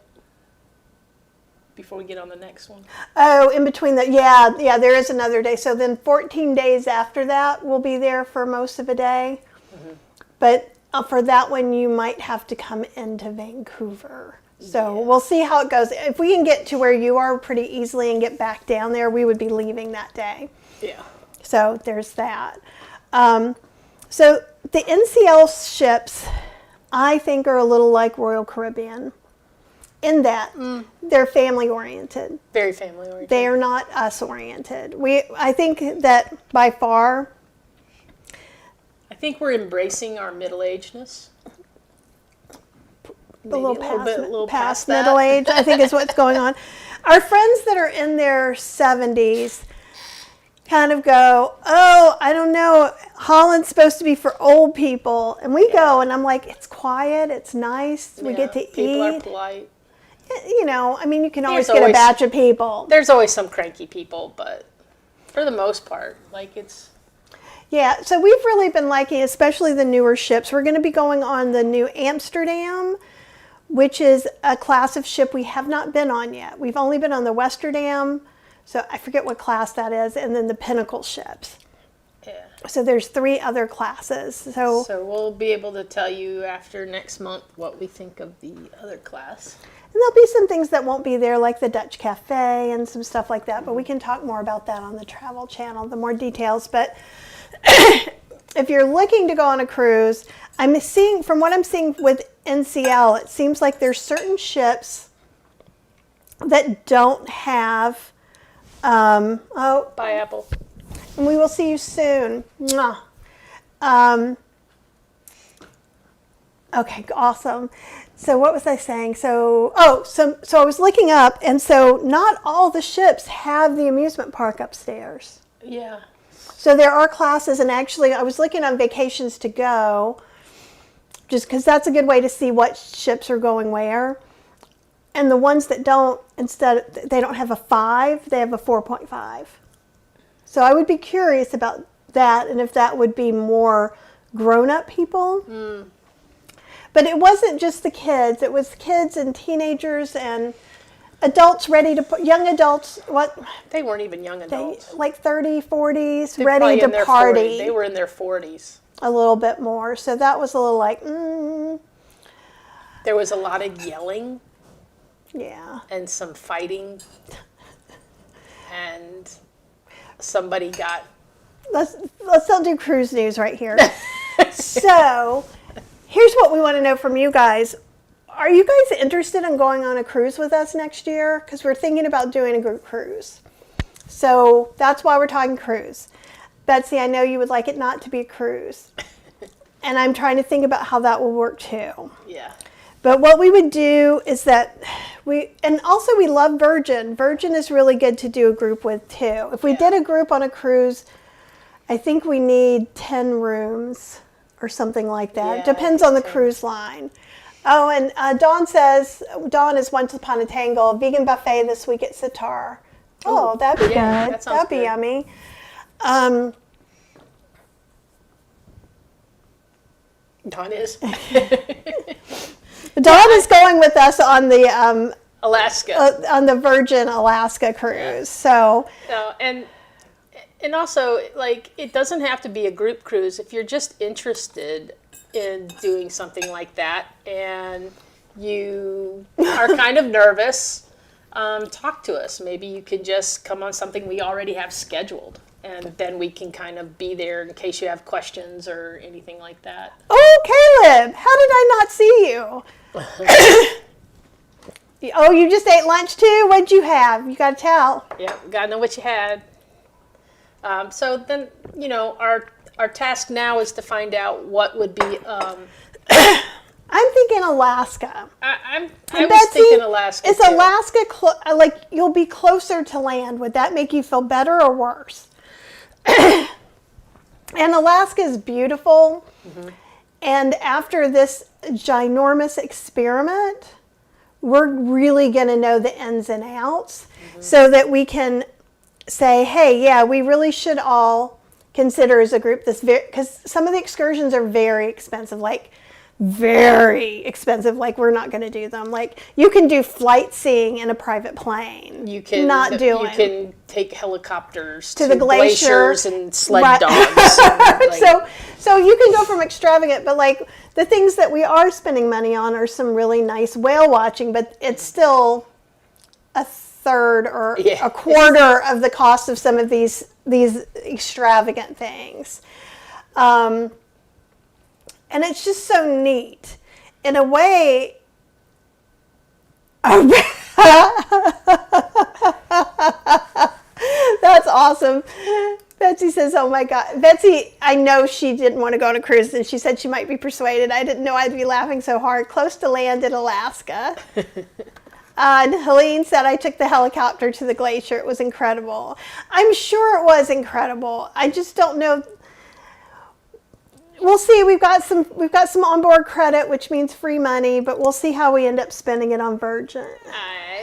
Before we get on the next one. Oh, in between that, yeah, there is another day. So then 14 days after that, we'll be there for most of a day. Mm-hmm. But for that one, you might have to come into Vancouver. So we'll see how it goes. If we can get to where you are pretty easily and get back down there, we would be leaving that day. Yeah. So there's that. So the NCL ships, I think, are a little like Royal Caribbean in that they're family oriented. Very family oriented. They are not us oriented. I think that by far, I think we're embracing our middle-agedness. a little past past that. middle age, I think is what's going on. Our friends that are in their 70s kind of go, oh, I don't know, Holland's supposed to be for old people. And we go, and I'm like, it's quiet, it's nice, we get to People are eat. polite. You know, I mean, you can always There's get a always- batch of people. There's always some cranky people, but for the most part, like it's... Yeah, so we've really been liking, especially the newer ships. We're going to be going on the new Amsterdam, which is a class of ship we have not been on yet. We've only been on the Westerdam, so I forget what class that is, and then the Pinnacle ships. Yeah. So there's 3 other classes. So So we'll be able to tell you after next month what we think of the other class. and there'll be some things that won't be there, like the Dutch Cafe and some stuff like that, but we can talk more about that on the Travel Channel, the more details. But if you're looking to go on a cruise, from what I'm seeing with NCL, it seems like there's certain ships that don't have, Bye, Apple. and we will see you soon. Mwah. Okay, awesome. So what was I saying? So I was looking up, and so not all the ships have the amusement park upstairs. Yeah. So there are classes, and actually I was looking on Vacations to Go, just because that's a good way to see what ships are going where. And the ones that don't, they don't have a 5, they have a 4.5. So I would be curious about that, and if that would be more grown-up people. But it wasn't just the kids. It was kids and teenagers and adults ready to young adults, They weren't even young adults. like 30s, 40s, They're ready probably to in their party 40s. They were in their 40s. a little bit more. So that was a little like, There was a lot of yelling yeah. and some fighting. And somebody got let's not do cruise news right here. So, here's what we want to know from you guys. Are you guys interested in going on a cruise with us next year? Because we're thinking about doing a group cruise. So that's why we're talking cruise. Betsy, I know you would like it not to be a cruise. And I'm trying to think about how that will work too. Yeah. But what we would do is that we love Virgin. Virgin is really good to do a group with too. If we did a group on a cruise, I think we need 10 rooms or something like that. Yeah, Depends on the cruise line. Oh, and Dawn says, Dawn is Once Upon a Tangle, vegan buffet this week at Sitar. Oh, that'd be good. That sounds That'd be good. yummy. Dawn is. Dawn is going with us on the Alaska. on the Virgin Alaska cruise. So No, and also, like, it doesn't have to be a group cruise. If you're just interested in doing something like that and you are kind of nervous, talk to us. Maybe you could just come on something we already have scheduled, and then we can kind of be there in case you have questions or anything like that. oh, Caleb, how did I not see you? Oh, you just ate lunch too? What'd you have? You got to tell. Yeah, gotta know what you had. So then, our task now is to find out what would be. I'm thinking Alaska. I was Betsy, thinking Alaska. Is too. Alaska like you'll be closer to land? Would that make you feel better or worse? And Alaska is beautiful. Mm-hmm. And after this ginormous experiment, we're really going to know the ins and outs so that we can say, hey, yeah, we really should all consider as a group this, because some of the excursions are very expensive, like very expensive, like we're not going to do them. Like you can do flight seeing in a private plane. You can You can take helicopters to the glacier glaciers and sled Right. dogs. And, like, So you can go from extravagant, but like the things that we are spending money on are some really nice whale watching, but it's still a third or a quarter of the cost of some of these extravagant things. And it's just so neat. In a way, that's awesome. Betsy says, oh my God. Betsy, I know she didn't want to go on a cruise, and she said she might be persuaded. I didn't know I'd be laughing so hard. Close to land in Alaska. And Helene said, I took the helicopter to the glacier. It was incredible. I'm sure it was incredible. I just don't know. We'll see. We've got some onboard credit, which means free money, but we'll see how we end up spending it on Virgin.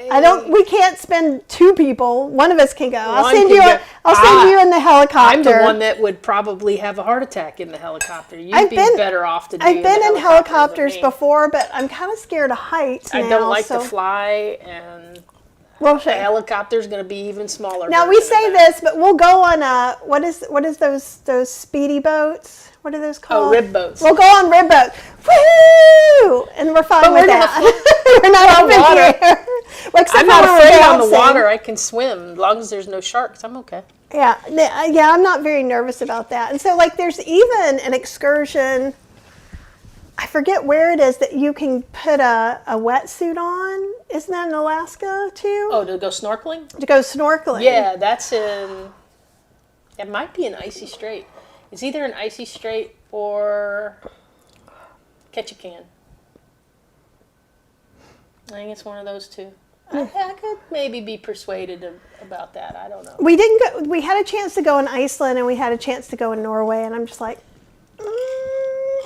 We can't spend two people. One of us can go. I'll send you in the helicopter. I'm the one that would probably have a heart attack in the helicopter. You'd be better off to do I've been in helicopters than me. before, but I'm kind of scared of heights now. I don't like to fly, and the helicopter's going to be even smaller. Now we say this, but we'll go on what is those speedy boats? What are those called? Oh, rib boats. We'll go on rib boats. Woo! And we're fine with that. We're not up in here. I'm not afraid on the water. I can swim as long as there's no sharks. I'm okay. Yeah. I'm not very nervous about that. And so, like, there's even an excursion. I forget where it is that you can put a wetsuit on. Isn't that in Alaska too? Oh, to go snorkeling? To go snorkeling. Yeah, that's in. It might be an icy strait. It's either an icy strait or Ketchikan. I think it's one of those two. I could maybe be persuaded about that. I don't know. We didn't go. We had a chance to go in Iceland, and we had a chance to go in Norway, and I'm just like, I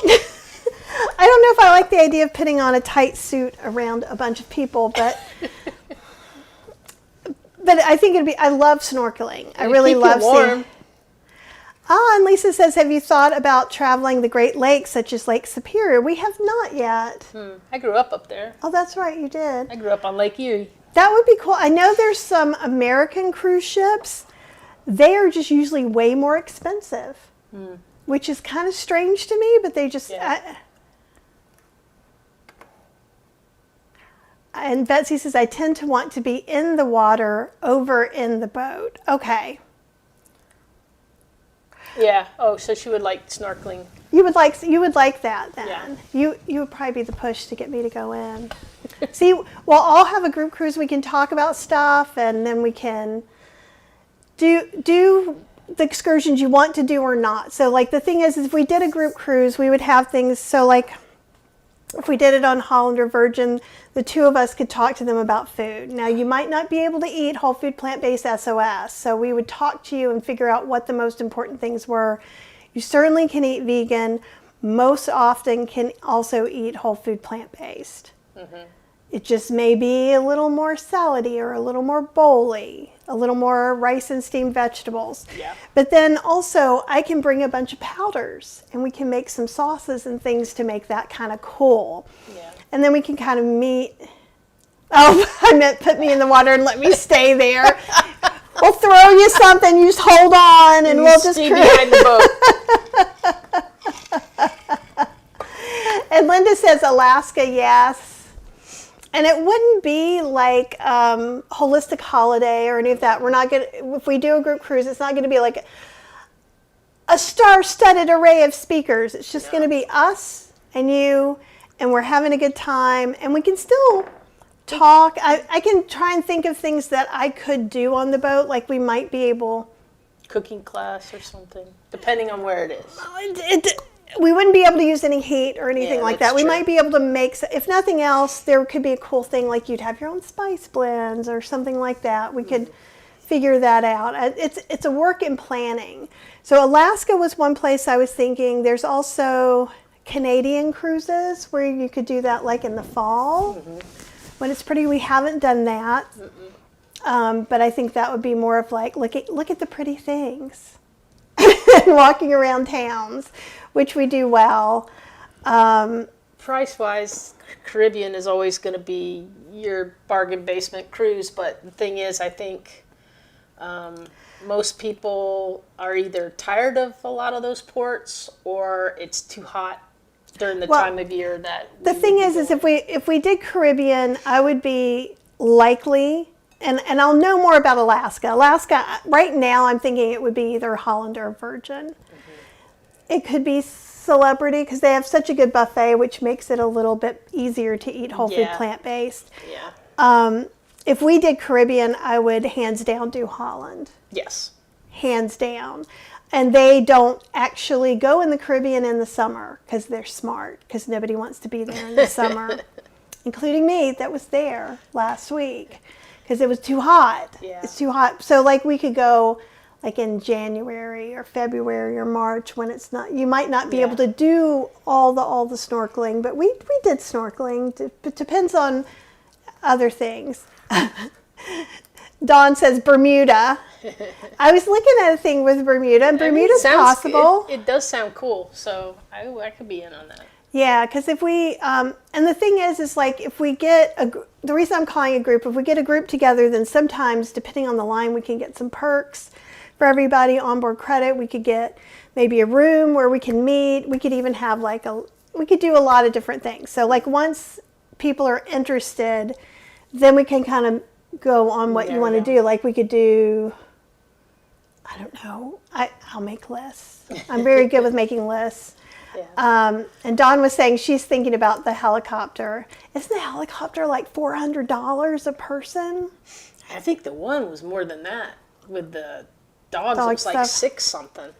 don't know if I like the idea of putting on a tight suit around a bunch of people, but I think it'd be. I love snorkeling. I really love seeing. And Lisa says, have you thought about traveling the Great Lakes, such as Lake Superior? We have not yet. I grew up there. Oh, that's right, you did. I grew up on Lake Erie. That would be cool. I know there's some American cruise ships. They are just usually way more expensive, which is kind of strange to me, but they just... Yeah. And Betsy says, I tend to want to be in the water over in the boat. Okay. Yeah. Oh, so she would like snorkeling. You would like that then. Yeah. You would probably be the push to get me to go in. See, we'll all have a group cruise. We can talk about stuff, and then we can do the excursions you want to do or not. So like the thing is if we did a group cruise, we would have things. So like if we did it on Holland or Virgin, the two of us could talk to them about food. Now you might not be able to eat whole food plant-based SOS. So we would talk to you and figure out what the most important things were. You certainly can eat vegan. Most often can also eat whole food plant-based. It just may be a little more salady or a little more bowly, a little more rice and steamed vegetables. Yeah. But then also I can bring a bunch of powders and we can make some sauces and things to make that kind of cool. Yeah. And then we can kind of meet. Oh, I meant put me in the water and let me stay there. We'll throw you something, you just hold on and we'll just stay behind the boat. And Linda says Alaska, yes. And it wouldn't be like holistic holiday or any of that. We're not going to, if we do a group cruise, it's not going to be like a star-studded array of speakers. It's just going to be us and you, and we're having a good time. And we can still talk. I can try and think of things that I could do on the boat. Like we might be able. Cooking class or something, depending on where it is. We wouldn't be able to use any heat or anything like that. that's We true. might be able to make, if nothing else, there could be a cool thing like you'd have your own spice blends or something like that. We could figure that out. It's a work in planning. So Alaska was one place I was thinking. There's also Canadian cruises where you could do that like in the fall when it's pretty. We haven't done that, but I think that would be more of like look at the pretty things and walking around towns, which we do well. Price-wise, Caribbean is always going to be your bargain basement cruise, but the thing is, I think most people are either tired of a lot of those ports or it's too hot during the time of year that the thing is if we did Caribbean, I would be likely, and I'll know more about Alaska. Alaska, right now I'm thinking it would be either Holland or Virgin. It could be Celebrity because they have such a good buffet, which makes it a little bit easier to eat whole food plant-based. Yeah. If we did Caribbean, I would hands down do Holland. Yes. Hands down. And they don't actually go in the Caribbean in the summer because they're smart, because nobody wants to be there in the summer, including me that was there last week because it was too hot. Yeah. It's too hot. So like we could go like in January or February or March when it's not, you might not be able to do all the snorkeling, but we did snorkeling. It depends on other things. Dawn says Bermuda. I was looking at a thing with Bermuda, and Bermuda's possible. It does sound cool, so I could be in on that. Yeah, because if we, and the thing is like if we get the reason I'm calling a group, if we get a group together, then sometimes, depending on the line, we can get some perks for everybody, onboard credit. We could get maybe a room where we can meet. We could even have we could do a lot of different things. So like once people are interested, then we can kind of go on what you want to do. Like we could do, I don't know, I'll make lists. I'm very good with making lists. Yeah. And Dawn was saying she's thinking about the helicopter. Isn't the helicopter like $400 a person? I think the one was more than that. With the dogs, it Dog was like stuff. 6 something.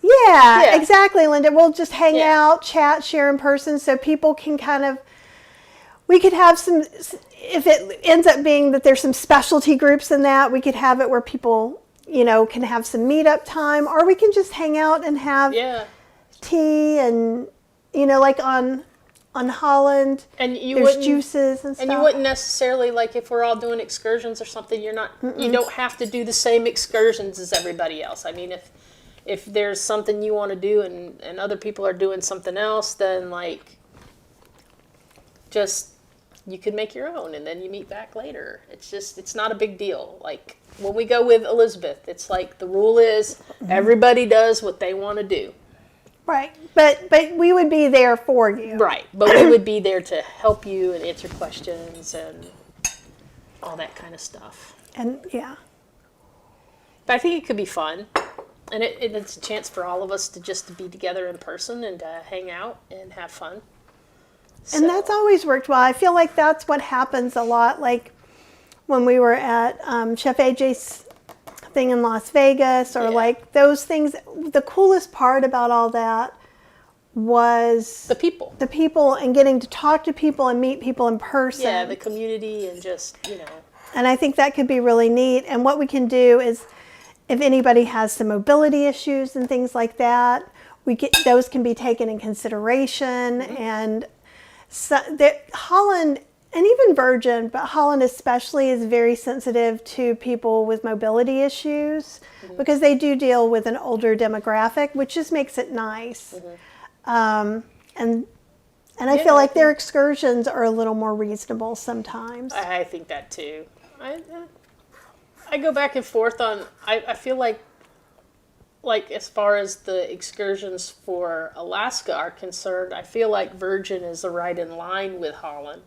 Yeah, exactly, Linda. We'll just hang out, chat, share in person so people can kind of, we could have some, if it ends up being that there's some specialty groups in that, we could have it where people, can have some meetup time, or we can just hang out and have tea and, like on Holland, and there's juices and stuff. And you wouldn't necessarily, like if we're all doing excursions or something, you don't have to do the same excursions as everybody else. I mean, if there's something you want to do and other people are doing something else, then like just you could make your own and then you meet back later. It's not a big deal. Like when we go with Elizabeth, it's like the rule is everybody does what they want to do. Right, but we would be there for you. Right, but we would be there to help you and answer questions and all that kind of stuff. And yeah. But I think it could be fun. And it's a chance for all of us to be together in person and to hang out and have fun. And that's always worked well. I feel like that's what happens a lot. Like when we were at Chef AJ's thing in Las Vegas, or like those things. The coolest part about all that was the people. The people, and getting to talk to people and meet people in person. Yeah, the community, and just, And I think that could be really neat. And what we can do is, if anybody has some mobility issues and things like that, those can be taken in consideration. And so Holland, and even Virgin, but Holland especially, is very sensitive to people with mobility issues because they do deal with an older demographic, which just makes it nice. And I feel like their excursions are a little more reasonable sometimes. I think that too. I go back and forth on. I feel like as far as the excursions for Alaska are concerned, I feel like Virgin is right in line with Holland.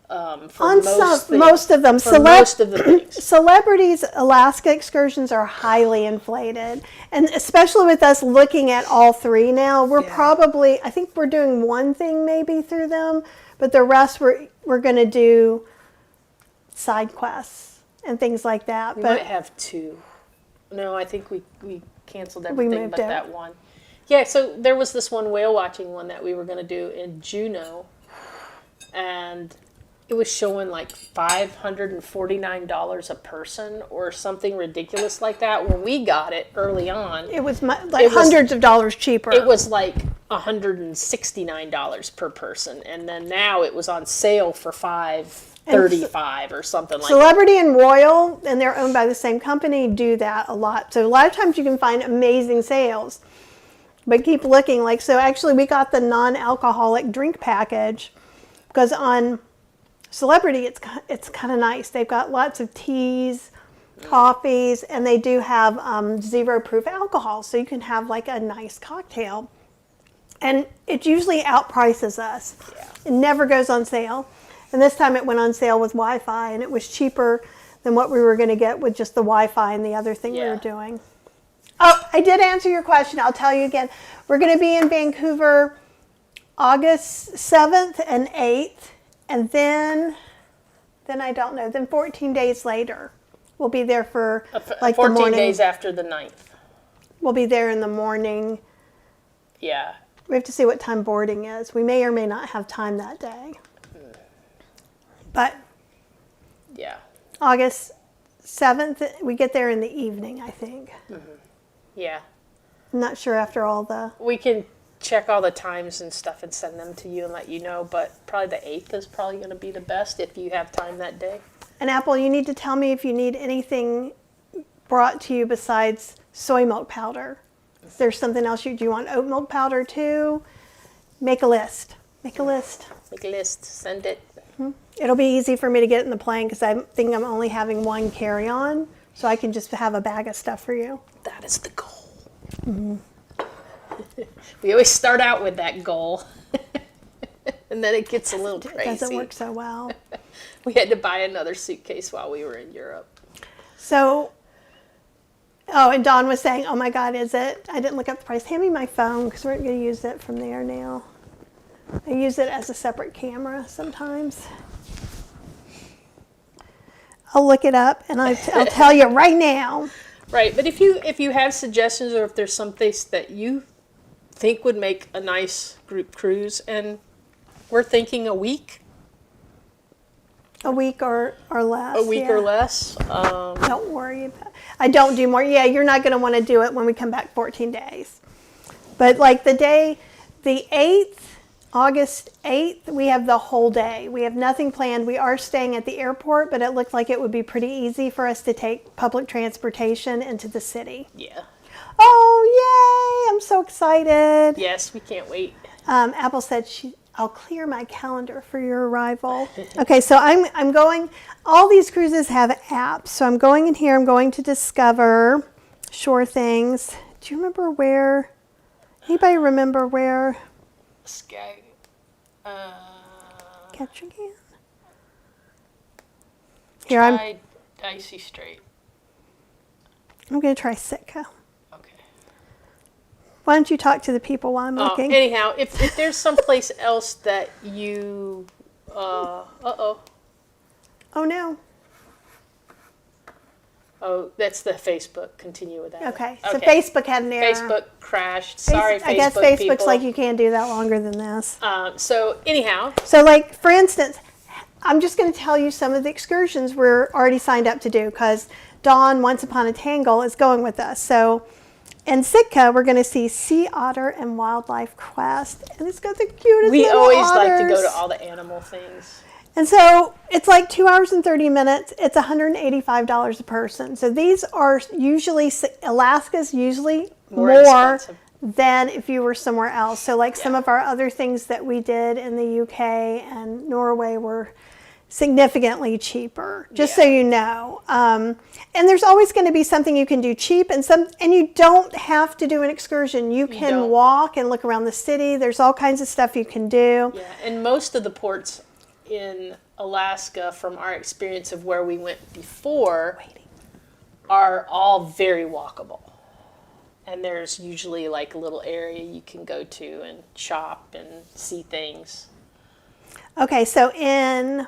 For most of them. Most of the things. Celebrities' Alaska excursions are highly inflated. And especially with us looking at all three now, I think we're doing one thing maybe through them, but the rest we're going to do side quests and things like that. We might have two. No, I think we canceled everything but that one. Yeah, so there was this one whale watching one that we were going to do in Juneau, and it was showing like $549 a person or something ridiculous like that. When we got it early on, it was hundreds of dollars cheaper. It was like $169 per person, and then now it was on sale for $535 or something like that. Celebrity and Royal, and they're owned by the same company, do that a lot. So a lot of times you can find amazing sales, but keep looking. So actually we got the non-alcoholic drink package because on Celebrity it's kind of nice. They've got lots of teas, coffees, and they do have 0 proof alcohol, so you can have like a nice cocktail. And it usually outprices us. Yeah. It never goes on sale. And this time it went on sale with Wi-Fi, and it was cheaper than what we were going to get with just the Wi-Fi and the other thing we were doing. Oh, I did answer your question. I'll tell you again. We're going to be in Vancouver August 7th and 8th, and then I don't know. Then 14 days later, we'll be there for like 14 the morning. days after the 9th. We'll be there in the morning. Yeah. We have to see what time boarding is. We may or may not have time that day. But yeah, August 7th, we get there in the evening, I think. Yeah. I'm not sure after all the... We can check all the times and stuff and send them to you and let you know, but probably the 8th is probably going to be the best if you have time that day. And Apple, you need to tell me if you need anything brought to you besides soy milk powder. If there's something else do you want oat milk powder too? Make a list. Make a list. Make a list. Send it. It'll be easy for me to get in the plane because I think I'm only having one carry-on, so I can just have a bag of stuff for you. That is the goal. We always start out with that goal, and then it gets a little crazy. It doesn't work so well. We had to buy another suitcase while we were in Europe. So, and Dawn was saying, oh my God, I didn't look up the price. Hand me my phone because we're going to use it from there now. I use it as a separate camera sometimes. I'll look it up and I'll tell you right now. Right, but if you have suggestions or if there's something that you think would make a nice group cruise, and we're thinking a week. A week or less. A week or less. Don't worry about it. I don't do more. Yeah, you're not going to want to do it when we come back 14 days. But like the 8th, August 8th, we have the whole day. We have nothing planned. We are staying at the airport, but it looked like it would be pretty easy for us to take public transportation into the city. Yeah. Oh, yay! I'm so excited. Yes, we can't wait. Apple said I'll clear my calendar for your arrival. Okay, so I'm going, all these cruises have apps. So I'm going in here, I'm going to Discover, Shore Things. Do you remember where? Anybody remember where? Skag. Ketchikan? Here I'm. Dicey Strait. I'm going to try Sitka. Okay. Why don't you talk to the people while I'm looking? Anyhow, if there's someplace else that you, Oh, no. Oh, that's the Facebook. Continue with that. Okay, so Facebook had an error. Facebook crashed. Sorry, Facebook I guess Facebook's people. like, you can't do that longer than this. So anyhow. So like, for instance, I'm just going to tell you some of the excursions we're already signed up to do because Dawn, Once Upon a Tangle, is going with us. So in Sitka, we're going to see Sea Otter and Wildlife Quest. And it's got the cutest We little always otters. like to go to all the animal things. And so it's like 2 hours and 30 minutes. It's $185 a person. So these are usually, Alaska's usually more expensive. than if you were somewhere else. So like some of our other things that we did in the UK and Norway were significantly cheaper, just so you know. And there's always going to be something you can do cheap, and you don't have to do an excursion. You can walk and look around the city. There's all kinds of stuff you can do. Yeah, and most of the ports in Alaska, from our experience of where we went before, are all very walkable. And there's usually like a little area you can go to and shop and see things. Okay, so in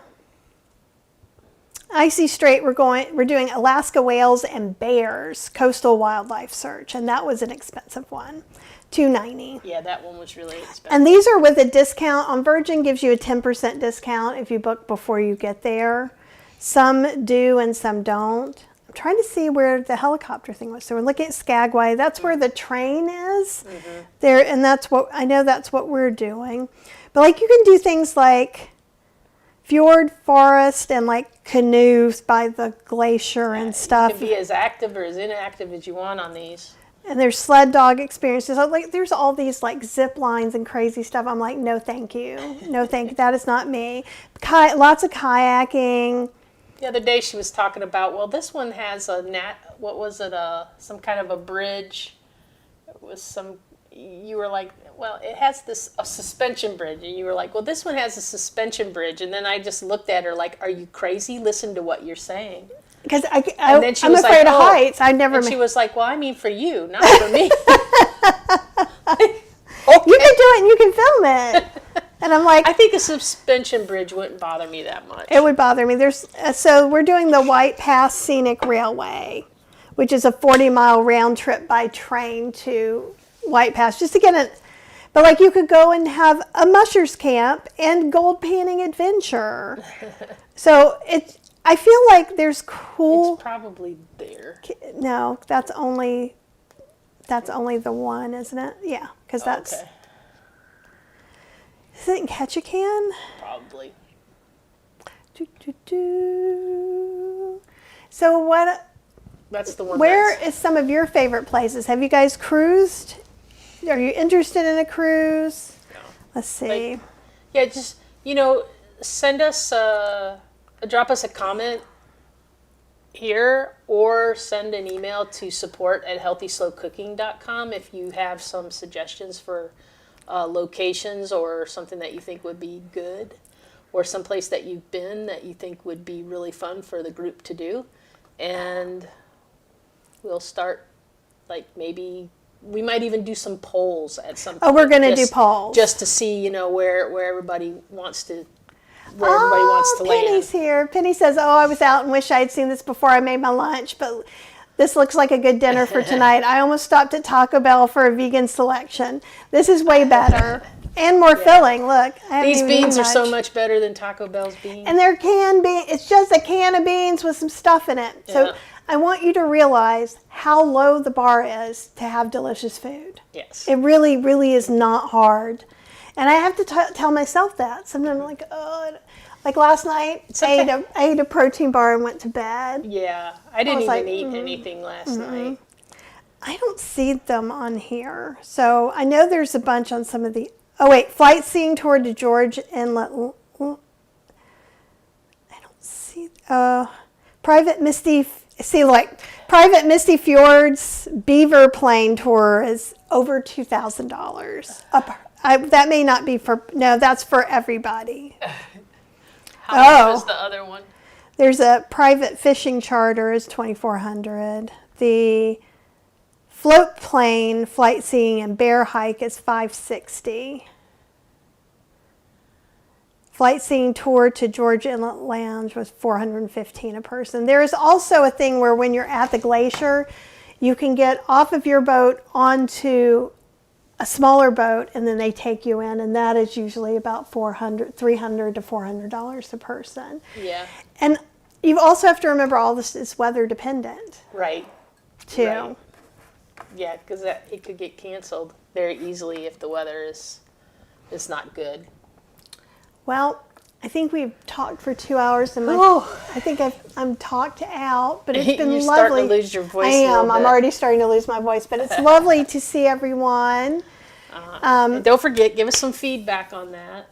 Icy Strait, we're doing Alaska whales and bears coastal wildlife search, and that was an expensive one, $290. Yeah, that one was really expensive. And these are with a discount. On Virgin gives you a 10% discount if you book before you get there. Some do and some don't. I'm trying to see where the helicopter thing was. So we're looking at Skagway. That's where the train is. There, and that's what we're doing. But like, you can do things like fjord forest and like canoes by the glacier and stuff. You can be as active or as inactive as you want on these. And there's sled dog experiences. Like, there's all these like zip lines and crazy stuff. I'm like, no, thank you. No, thank you. That is not me. Lots of kayaking. The other day she was talking about, well, this one has some kind of a bridge. It was you were like, well, it has a suspension bridge. And you were like, well, this one has a suspension bridge. And then I just looked at her like, are you crazy? Listen to what you're saying. Because I'm was afraid like, of heights. She was like, well, I mean for you, not for me. You can do it and you can film it. And I'm like, I think a suspension bridge wouldn't bother me that much. It would bother me. So we're doing the White Pass Scenic Railway, which is a 40-mile round trip by train to White Pass, just to get it. But like, you could go and have a mushers camp and gold panning adventure. So I feel like there's cool. It's probably there. No, that's only the one, isn't it? Yeah, because that's. Okay. Is it in Ketchikan? Probably. So what? That's the one. Where is some of your favorite places? Have you guys cruised? Are you interested in a cruise? No. Let's see. Just send us drop us a comment here, or send an email to support@healthyslowcooking.com if you have some suggestions for locations or something that you think would be good, or someplace that you've been that you think would be really fun for the group to do. And we'll start, like, maybe we might even do some polls at some point. Oh, we're going to do polls. Just to see, where everybody wants to land. Penny's here. Penny says, I was out and wish I had seen this before I made my lunch, but this looks like a good dinner for tonight. I almost stopped at Taco Bell for a vegan selection. This is way better and more filling. Look, these beans are so much better than Taco Bell's beans. And they're canned beans. It's just a can of beans with some stuff in it. So I want you to realize how low the bar is to have delicious food. Yes. It really, really is not hard. And I have to tell myself that. Sometimes I'm like, like last night, I ate a protein bar and went to bed. Yeah, I didn't even eat anything last night. I don't see them on here. So I know there's a bunch on some of the, flight seeing toward the George Inlet. I don't see, Private Misty Fjords Beaver Plane Tour is over $2,000. That may not be that's for everybody. How much was the other one? There's a private fishing charter is $2,400. The float plane, flight seeing, and bear hike is $560. Flight seeing tour to George Inlet Lounge was $415 a person. There is also a thing where when you're at the glacier, you can get off of your boat onto a smaller boat, and then they take you in, and that is usually about $300 to $400 a person. Yeah. And you also have to remember all this is weather dependent, Right. too. Right. Yeah, because it could get canceled very easily if the weather is not good. Well, I think we've talked for 2 hours, and I think I'm talked out, but it's been You're lovely. starting to lose your voice I a little am. I'm bit. already starting to lose my voice, but it's lovely to see everyone. And don't forget, give us some feedback on that.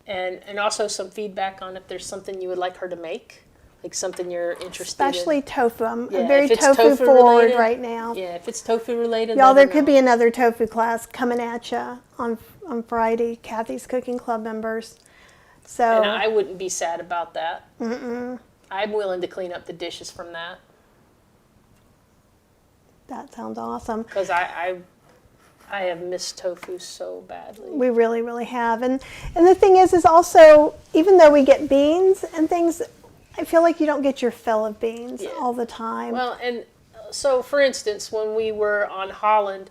And also some feedback on if there's something you would like her to make, like something you're interested Especially in. tofu. I'm Yeah, very if it's tofu tofu forward related, right now. Yeah, if it's tofu related, Y'all, let there her could know. be another tofu class coming at you on Friday, Kathy's Cooking Club members. So And I wouldn't be sad about that. I'm willing to clean up the dishes from that that sounds awesome. because I have missed tofu so badly. We really, really have. And the thing is also, even though we get beans and things, I feel like you don't get your fill of beans all the time. Well, and so for instance, when we were on Holland,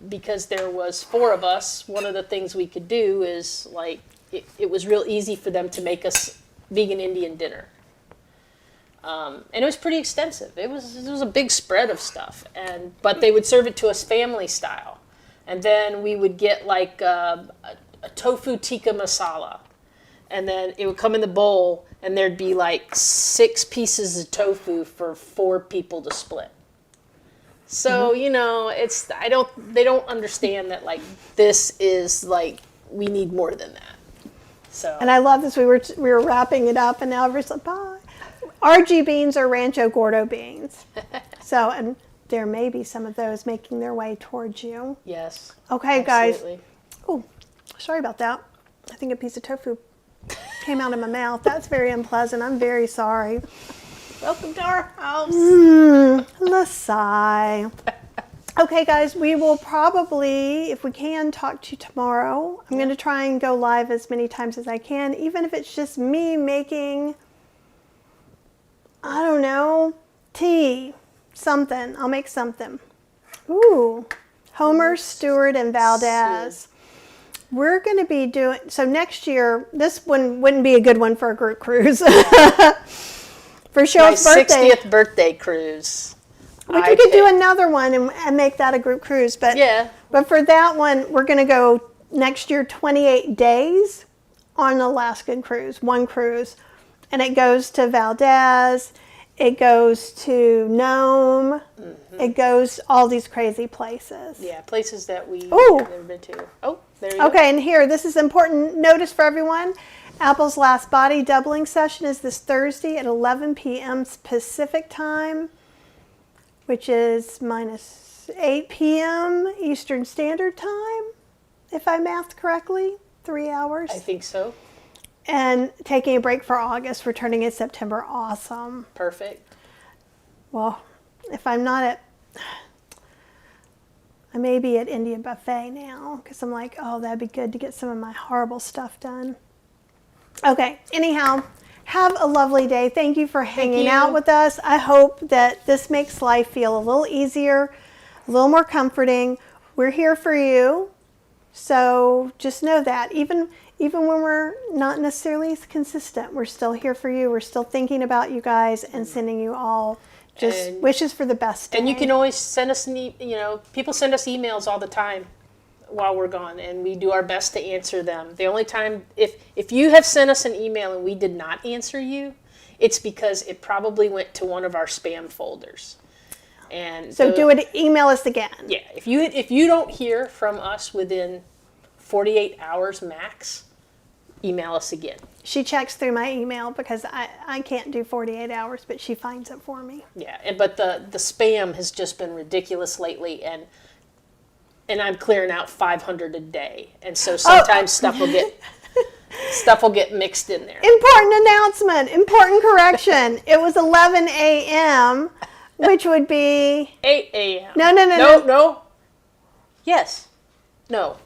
because there was 4 of us, one of the things we could do is like it was real easy for them to make us vegan Indian dinner. And it was pretty extensive. It was a big spread of stuff, but they would serve it to us family style, and then we would get like a tofu tikka masala, and then it would come in the bowl, and there'd be like 6 pieces of tofu for 4 people to split. So you know, they don't understand that like this is like we need more than that. So And I love this. We were wrapping it up, and now everybody's like, bye. RG beans are Rancho Gordo beans. So, and there may be some of those making their way towards you. yes. Okay, Absolutely. guys. Oh, sorry about that. I think a piece of tofu came out of my mouth. That's very unpleasant. I'm very sorry. Welcome to our house. Lasai. Okay, guys, we will probably, if we can, talk to you tomorrow. I'm going to try and go live as many times as I can, even if it's just me making, I don't know, tea, something. I'll make something. Ooh, Homer, Stewart, and Valdez. We're going to be doing, so next year, this one wouldn't be a good one for a group cruise. For Cheryl's My birthday. 60th birthday cruise. Which we could do another one and make that a group cruise. But But for that one, we're going to go next year 28 days on an Alaskan cruise, one cruise. And it goes to Valdez, it goes to Nome, it goes all these crazy places. Yeah, places that we Ooh. have never been to. Oh, there you go. Okay, and here, this is important notice for everyone. Apple's Last Body doubling session is this Thursday at 11 p.m. Pacific time, which is minus 8 p.m. Eastern Standard Time, if I mathed correctly, 3 hours. I think so. And taking a break for August, returning in September. Awesome. Perfect. Well, if I'm not at, I may be at Indian Buffet now, because I'm like, oh, that'd be good to get some of my horrible stuff done. Okay, anyhow, have a lovely day. Thank you for hanging out with us. I hope that this makes life feel a little easier, a little more comforting. We're here for you, so just know that. Even when we're not necessarily consistent, we're still here for you. We're still thinking about you guys and sending you all just wishes for the best day. And you can always send us people send us emails all the time while we're gone, and we do our best to answer them. The only time, if you have sent us an email and we did not answer you, it's because it probably went to one of our spam folders. And so email us again. Yeah, if you don't hear from us within 48 hours max, email us again. She checks through my email because I can't do 48 hours, but she finds it for me. Yeah, but the spam has just been ridiculous lately, and I'm clearing out 500 a day, and so sometimes stuff will get Stuff will get mixed in there. Important announcement, important correction. It was 11 a.m., which would be 8 a.m. No. Yes. No.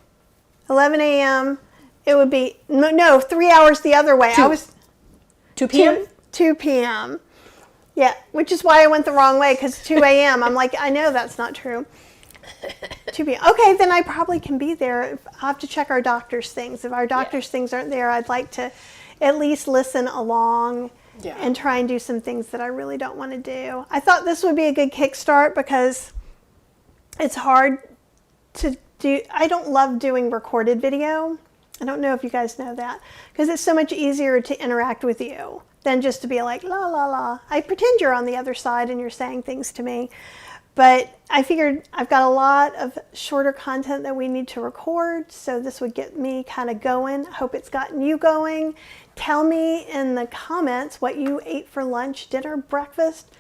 11 a.m. It would be no 3 hours the other way. I was 2 p.m. 2 p.m. Yeah, which is why I went the wrong way, because 2 a.m. I'm like, I know that's not true. 2 p.m. Okay, then I probably can be there. I'll have to check our doctor's things. If our doctor's things aren't there, I'd like to at least listen along and try and do some things that I really don't want to do. I thought this would be a good kickstart because it's hard to do. I don't love doing recorded video. I don't know if you guys know that, because it's so much easier to interact with you than just to be like, la, la, la. I pretend you're on the other side and you're saying things to me. But I figured I've got a lot of shorter content that we need to record, so this would get me kind of going. I hope it's gotten you going. Tell me in the comments what you ate for lunch, dinner, breakfast.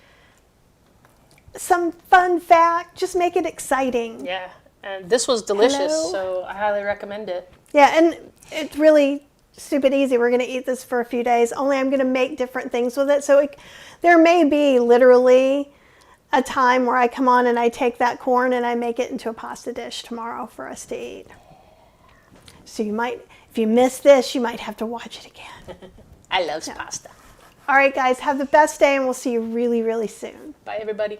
Some fun fact, just make it exciting. Yeah, and this was delicious, Hello? so I highly recommend it. Yeah, and it's really stupid easy. We're going to eat this for a few days, only I'm going to make different things with it. So there may be literally a time where I come on and I take that corn and I make it into a pasta dish tomorrow for us to eat. So you might, if you miss this, you might have to watch it again. I love pasta. All right, guys, have the best day and we'll see you really, really soon. Bye, everybody.